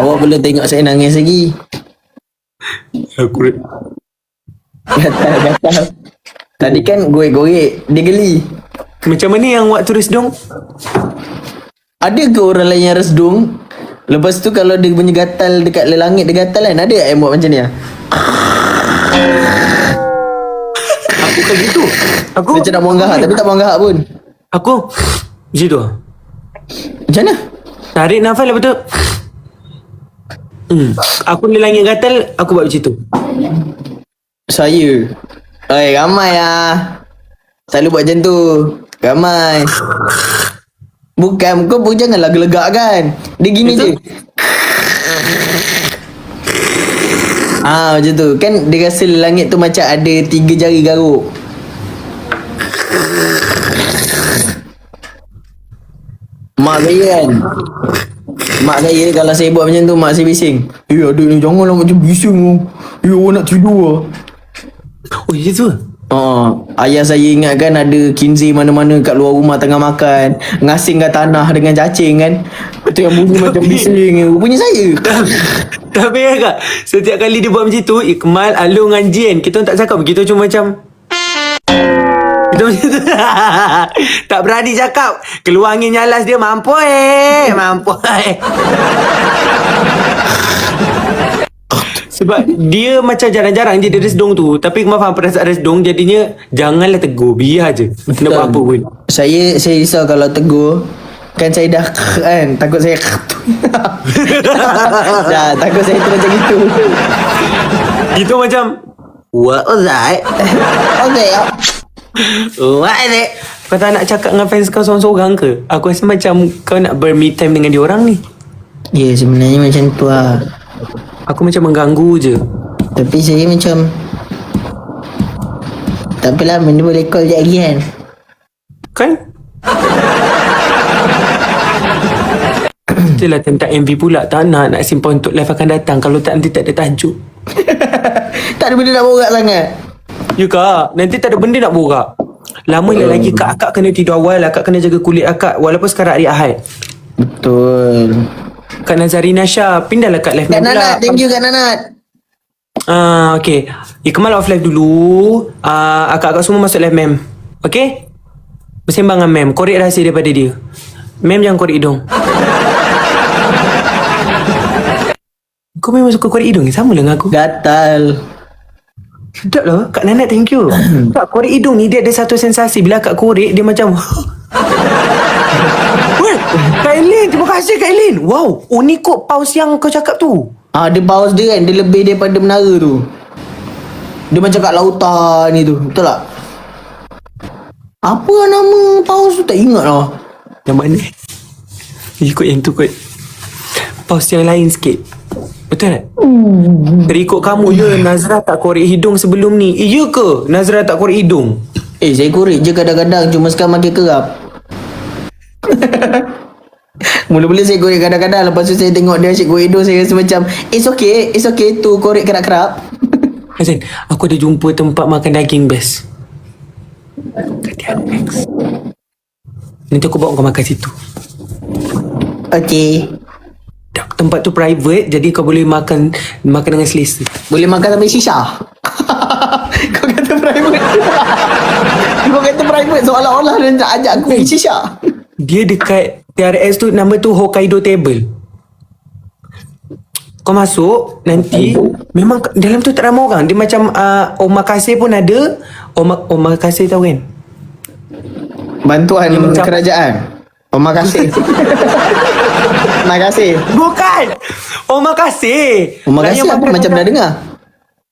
Awak boleh tengok saya nangis lagi. Aku Gatal. Tadi kan gorek-gorek. Dia geli. macam mana yang awak tulis dong? Ada ke orang lain yang resdung? Lepas tu kalau dia punya gatal dekat langit dia gatal kan? Ada tak yang buat macam ni lah? Aku kan gitu. Aku Macam nak buang gahak tapi tak buang gahak pun. Aku macam tu. Macam mana? Tarik nafas lepas tu. Aku ni langit gatal, aku buat macam tu. Saya. Oi, ramai lah. Selalu buat macam tu. Ramai. Bukan, kau pun janganlah gelegak kan. Dia gini je. Macam tu. Kan dia rasa langit tu macam ada 3 jari garuk. Mak saya kan. Mak saya kalau saya buat macam tu, mak saya bising. Adik ni janganlah macam bising tu. Awak nak tidur lah. Oh, ya tu. Ayah saya ingatkan ada kinzi mana-mana kat luar rumah tengah makan, ngasingkan tanah dengan cacing kan. Itu yang bunyi macam bising. Rupanya saya. Tapi kan kak, setiap kali dia buat macam tu, Ikmal, Alung dengan Jen, kita orang tak cakap begitu, cuma macam kita macam tu. Tak berani cakap. Keluar angin nyalas dia, mampu. Sebab dia macam jarang-jarang je dia resdung tu. Tapi Ikmal faham perasaan resdung, jadinya janganlah tegur, biar je. Nak buat apa pun. Saya risau kalau tegur. Kan saya dah kan, takut saya dah, takut saya tu macam gitu. Itu macam what was that? Okay. What is it? Kau tak nak cakap dengan fans kau seorang-seorang ke? Aku rasa macam kau nak ber-me time dengan diorang ni. Ya, sebenarnya macam tu lah. Aku macam mengganggu je. Tapi saya macam tak apalah, benda boleh call je lagi kan. Kan? Itulah tentang MV pula. Tak nak simpan untuk live akan datang. Kalau tak, nanti tak ada tajuk. Tak ada benda nak borak sangat. Ya kak, nanti tak ada benda nak borak. Lama lagi kak, akak kena tidur awal. Akak kena jaga kulit akak. Walaupun sekarang hari Ahad. Betul. Kak Nazarina Syah, pindahlah kat live Kak pula. Nanat, thank you Kak Nanat. Okay. Ikmal off live dulu. Akak-akak semua masuk live mem. Okay? Bersembang dengan mem. Korek rahsia daripada dia. Mem jangan korek hidung. Kau memang suka korek hidung ni? Sama lah dengan aku. Gatal. Sedap lah. Kak Nanat, thank you. Kak, korek hidung ni dia ada satu sensasi. Bila akak korek, dia macam Weh, Kak Eileen, terima kasih Kak Eileen. Wow, ni kot pause yang kau cakap tu. Dia pause dia kan, dia lebih daripada menara tu. Dia macam kat lautan ni tu. Betul tak? Apa nama pause tu? Tak ingat lah. Yang mana? Ikut yang tu kot. Pause yang lain sikit. Betul tak? Terikut kamu je, Nazrah tak korek hidung sebelum ni. Ya ke? Nazrah tak korek hidung? Saya korek je kadang-kadang. Cuma sekarang makin kerap. Mula-mula saya korek kadang-kadang. Lepas tu saya tengok dia asyik korek hidung. Saya rasa macam it's okay tu korek kerap-kerap. Hasan, aku ada jumpa tempat makan daging best. Next. Nanti aku bawa kau makan situ. Okay. Tempat tu private, jadi kau boleh makan dengan selesa. Boleh makan sampai shisha. Kau kata private. Kau kata private seolah-olah dia nak ajak aku pergi shisha. Dia dekat TRX tu, nama tu Hokkaido Table. Kau masuk nanti, memang dalam tu tak ramai orang. Dia macam omakase pun ada. Omakase tahu kan? Bantuan macam- kerajaan. Terima kasih. Terima kasih. Bukan! Omakase. Terima kasih apa macam dah dengar.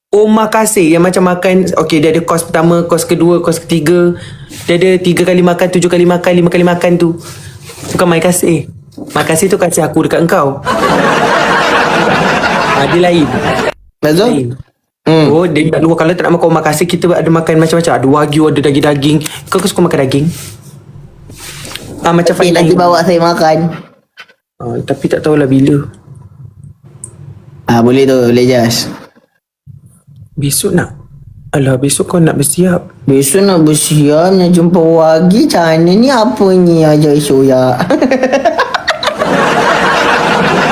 Omakase yang macam makan. Okay, dia ada kos pertama, kos kedua, kos ketiga. Dia ada 3 kali makan, 7 kali makan, 5 kali makan tu. Bukan makasih. Makasih tu kasih aku dekat engkau. Dia lain. Betul? Oh, dia kat luar. Kalau tak nak makan omakase, kita ada makan macam-macam. Ada wagyu, ada daging-daging. Kau suka makan daging? Macam Tapi fine nanti dining. bawa saya makan. Tapi tak tahulah bila. Boleh tu, boleh just. Besok nak. Alah, besok kau nak bersiap. Besok nak bersiap, nak jumpa Wagi. Macam mana ni, apa ni Ajay Soya?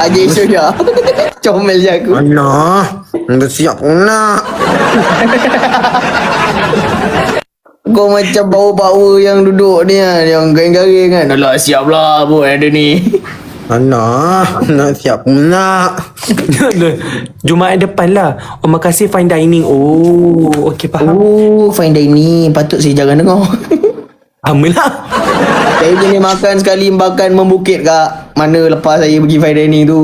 Ajay Soya. Comel je aku. Alah, bersiap pun nak. Kau macam bau-bau yang duduk ni kan, yang garing-garing kan. Alah, siap lah pun ada ni. Alah, nak siap pun nak. Jumaat depan lah. Omakase fine dining. Oh, okey faham. Fine dining. Patut saya jangan dengar. Amalah. Saya jenis makan sekali makan membukit kak. Mana lepas saya pergi fine dining tu.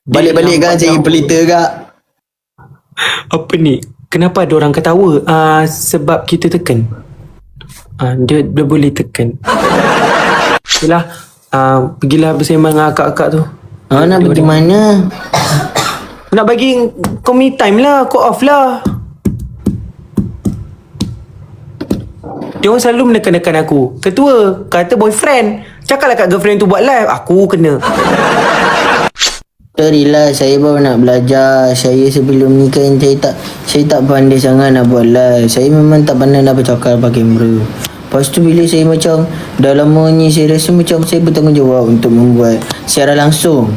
Balik-balik kan saya pelita kak. Apa ni? Kenapa ada orang ketawa? Sebab kita tekan. Dia boleh tekan. Yalah. Pergilah bersembang dengan akak-akak tu. Nak pergi mana? Nak bagi kau me time lah. Kau off lah. Dia orang selalu menekan-nekan aku. Ketua, kata boyfriend. Cakaplah kat girlfriend tu buat live. Aku kena. Sorry lah, saya baru nak belajar. Saya sebelum ni kan saya tak pandai sangat nak buat live. Saya memang tak pandai nak bercakap pakai kamera. Lepas tu bila saya macam dah lama ni, saya rasa macam saya bertanggungjawab untuk membuat secara langsung.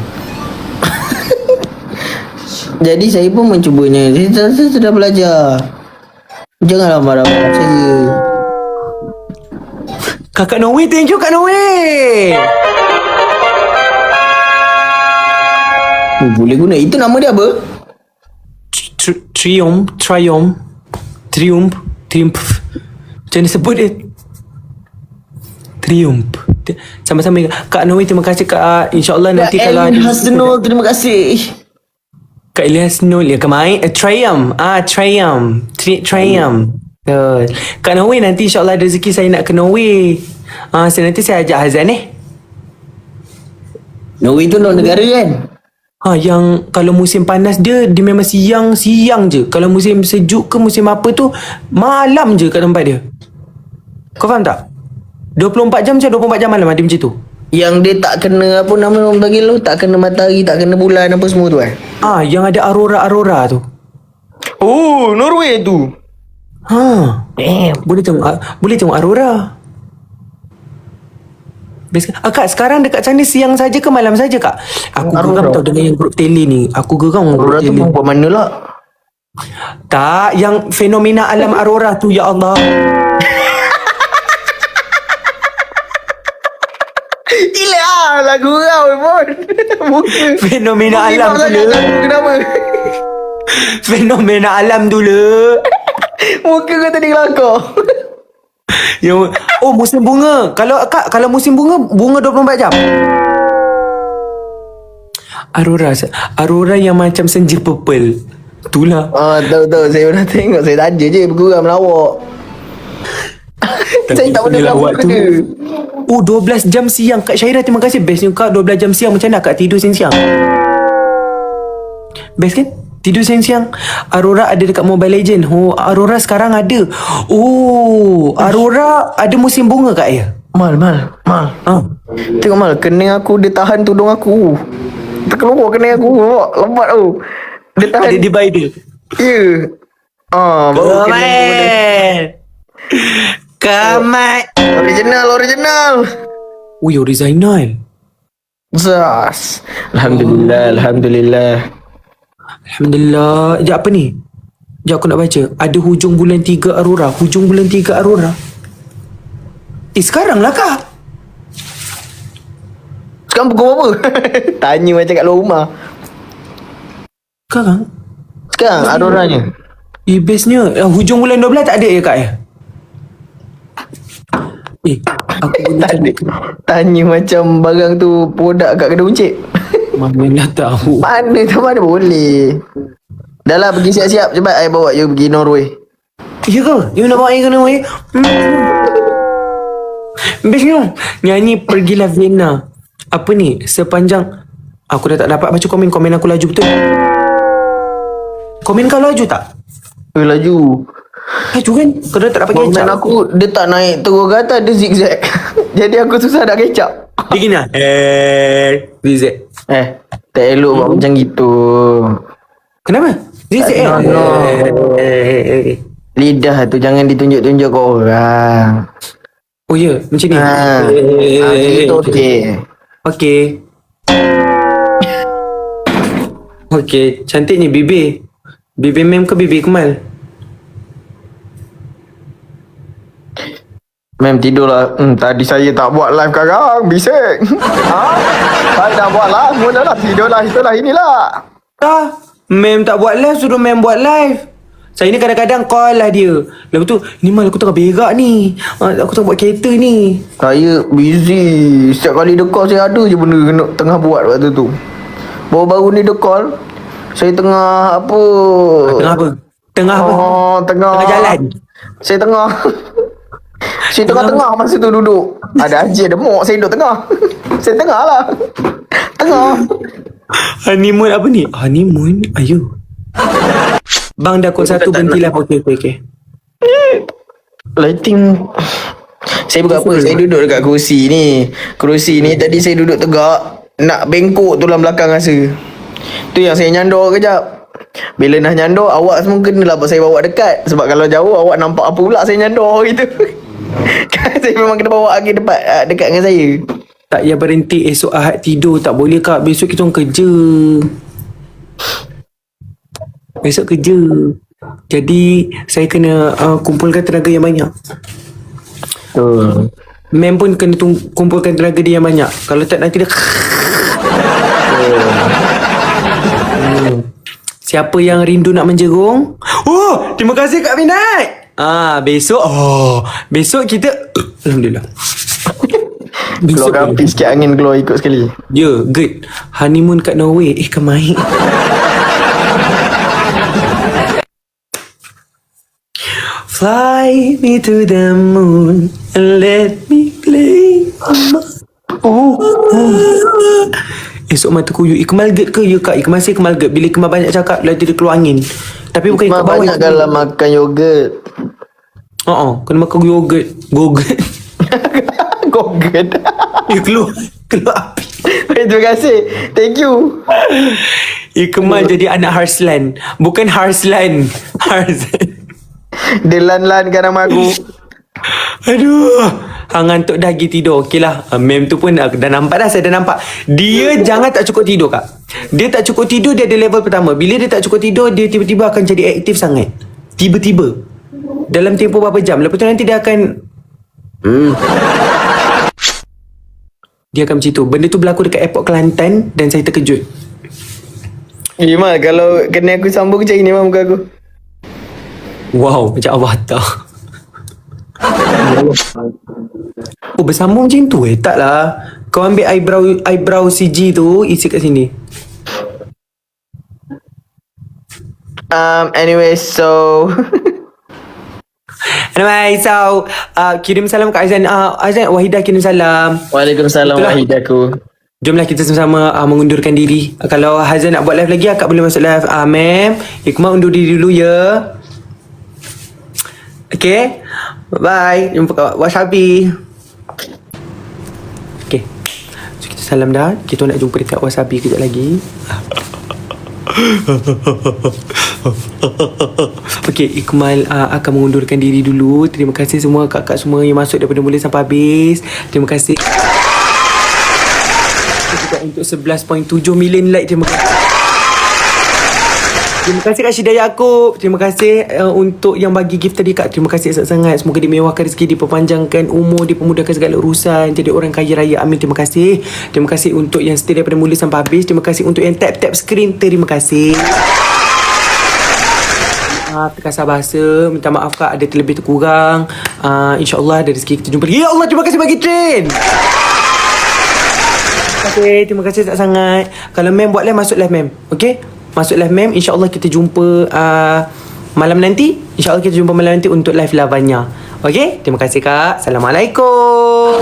Jadi saya pun mencubanya. Saya sudah belajar. Janganlah marah-marah saya. Kakak Norway, thank you Kak Norway. Boleh guna. Itu nama dia apa? Triumph. Macam mana sebut dia? Triumph. Sama-sama Kak Norway, terima kasih Kak. InsyaAllah nanti kalau ada Hasnul, terima kasih. Kak Ilyas Nul ya kemarin Triumph. Triumph. Kak Norway, nanti insyaAllah ada rezeki saya nak ke Norway. Nanti saya ajak Hazan Norway tu luar negara kan? Yang kalau musim panas dia memang siang je. Kalau musim sejuk ke musim apa tu malam je kat tempat dia. Kau faham tak? 24 jam 24 jam malam ada macam tu. Yang dia tak kena apa nama orang panggil tu, tak kena matahari, tak kena bulan apa semua tu Yang ada aurora tu. Oh, Norway tu. Damn. Boleh tengok aurora. Best kan? Kak, sekarang dekat sana siang saja ke malam saja Kak? Aku geram tau dengan yang grup tele ni. Aku geram Aurora tu buat mana lah? Tak, yang fenomena alam aurora tu, ya Allah. Gila lagu kau pun. Fenomena alam tu le. Kenapa? Fenomena alam tu le. Muka kau tadi kelakar. Musim bunga. Kalau musim bunga 24 jam. Aurora yang macam senja purple. Itulah. Tahu. Saya pernah tengok. Saya saja je bergeram melawak. Saya tak pernah melawak tu. 12 jam siang. Kak Syairah, terima kasih. Bestnya Kak, 12 jam siang. Macam mana Kak tidur siang-siang? Best kan? Tidur siang-siang. Aurora ada dekat Mobile Legend. Aurora sekarang ada. Aurora ada musim bunga Kak ya? Mal. Tengok Mal, kening aku dia tahan tudung aku. Terkeluar kening aku. Lembat tu. Dia tahan. Ada divider. Ya. Baru Kamat. Original. Ui, original. Zas. Alhamdulillah. Sekejap, apa ni? Sekejap aku nak baca. Ada hujung bulan 3 Aurora. Sekarang lah Kak. Sekarang pukul berapa? Tanya macam kat luar rumah. Sekarang Auroranya. Bestnya hujung bulan 12 tak ada ya Kak ya? Aku boleh Tanya macam barang tu produk kat kedai uncik. Mana tahu. Mana boleh. Dah lah, pergi siap-siap. Cepat saya bawa you pergi Norway. Ya ke? You nak bawa saya ke Norway? Bestnya nyanyi Pergilah Vienna. Apa ni? Sepanjang aku dah tak dapat baca komen aku laju betul. Komen kau laju tak? Laju kan? Kau dah tak dapat komen kecap. aku, dia tak naik turun ke atas, dia zigzag. Jadi aku susah nak kecap. Dia gini lah. Zigzag. Tak elok buat macam gitu. Kenapa? Zigzag Lidah tu jangan ditunjuk-tunjuk ke orang. Oh ya, macam ni. Itu okey. Okey, cantiknya bibir. Bibir mem ke bibir Kemal? Mem tidurlah. Tadi saya tak buat live sekarang. Bising. Saya dah buat live. Mulalah tidurlah. Itulah inilah. Mem tak buat live, suruh mem buat live. Saya ni kadang-kadang call lah dia. Lepas tu, ni mal aku tengah berak ni. Aku tengah buat kereta ni. Saya busy. Setiap kali dia call, saya ada je benda kena tengah buat waktu tu. Baru-baru ni dia call, saya tengah apa? Tengah jalan. Saya tengah Saya tengah-tengah masa tu duduk. Ada haji, ada mok, saya duduk tengah. Saya tengah lah. Tengah. Honeymoon apa ni? Honeymoon? Ayo. Bang dah kod 1 berhentilah. Okay. Lighting. Saya buat apa? Saya duduk dekat kerusi ni. Kerusi ni tadi saya duduk tegak. Nak bengkok tulang belakang rasa. Tu yang saya nyandor kejap. Bila dah nyandor, awak semua kenalah saya bawa dekat. Sebab kalau jauh, awak nampak apa pula saya nyandor gitu. Kan saya memang kena bawa lagi dekat dengan saya. Tak payah berhenti esok Ahad tidur. Tak boleh kak. Besok kita orang kerja. Besok kerja. Jadi saya kena kumpulkan tenaga yang banyak. Mem pun kena kumpulkan tenaga dia yang banyak. Kalau tak nanti dia Siapa yang rindu nak menjerung? Oh, terima kasih Kak Minat. Besok kita Alhamdulillah. Keluar api sikit, angin keluar ikut sekali. Ya, good. Honeymoon kat Norway. Kemain. Fly me to the moon and let me play. Esok mata kuyu. Ikmal ged ke? Ya kak, Ikmal saya Ikmal ged. Bila Ikmal banyak cakap, nanti dia keluar angin. Tapi bukan Ikmal banyak kalau makan yogurt. Kena makan yogurt. Gogurt. Yogurt. Ya keluar api. Terima kasih. Thank you. Ikmal jadi anak Harslan. Bukan Harslan. Harslan. Dia lan-lankan nama aku. Aduh, hang ngantuk dah pergi tidur. Okey lah, mem tu pun dah nampak dah. Saya dah nampak. Dia jangan tak cukup tidur kak. Dia tak cukup tidur, dia ada level pertama. Bila dia tak cukup tidur, dia tiba-tiba akan jadi aktif sangat. Tiba-tiba. Dalam tempoh berapa jam. Lepas tu nanti dia akan dia akan macam tu. Benda tu berlaku dekat airport Kelantan dan saya terkejut. Imal, kalau kena aku sambung macam ni muka aku. Wow, macam avatar. Oh, bersambung macam tu Tak lah. Kau ambil eyebrow CG tu, isi kat sini. Anyway, so Kirim salam kat Aizan. Aizan, Wahidah kirim salam. Waalaikumsalam Itulah. wahidaku. Jomlah kita sama-sama mengundurkan diri. Kalau Hazan nak buat live lagi, akak boleh masuk live. Ma'am, Hikmah undur diri dulu ya. Okay, bye. Jumpa kat Wasabi. Okay, so kita salam dah. Kita nak jumpa dekat Wasabi kejap lagi. Okay, Ikmal akan mengundurkan diri dulu. Terima kasih semua kakak semua yang masuk daripada mula sampai habis. Terima kasih juga untuk 11.7 million like. Terima kasih. Terima kasih Kak Syida Yaakob. Terima kasih untuk yang bagi gift tadi Kak. Terima kasih sangat-sangat. Semoga dimewahkan rezeki, diperpanjangkan umur, dipermudahkan segala urusan, jadi orang kaya raya. Amin. Terima kasih. Terima kasih untuk yang stay daripada mula sampai habis. Terima kasih untuk yang tap-tap screen. Terima kasih. Terkasar bahasa. Minta maaf Kak, ada terlebih terkurang. InsyaAllah ada rezeki kita jumpa lagi. Ya Allah, terima kasih bagi train. Terima kasih sangat. Kalau mem buat live, masuk live mem. Okay, masuk live mem. InsyaAllah kita jumpa malam nanti. InsyaAllah kita jumpa malam nanti untuk live lavanya. Okay, terima kasih Kak. Assalamualaikum.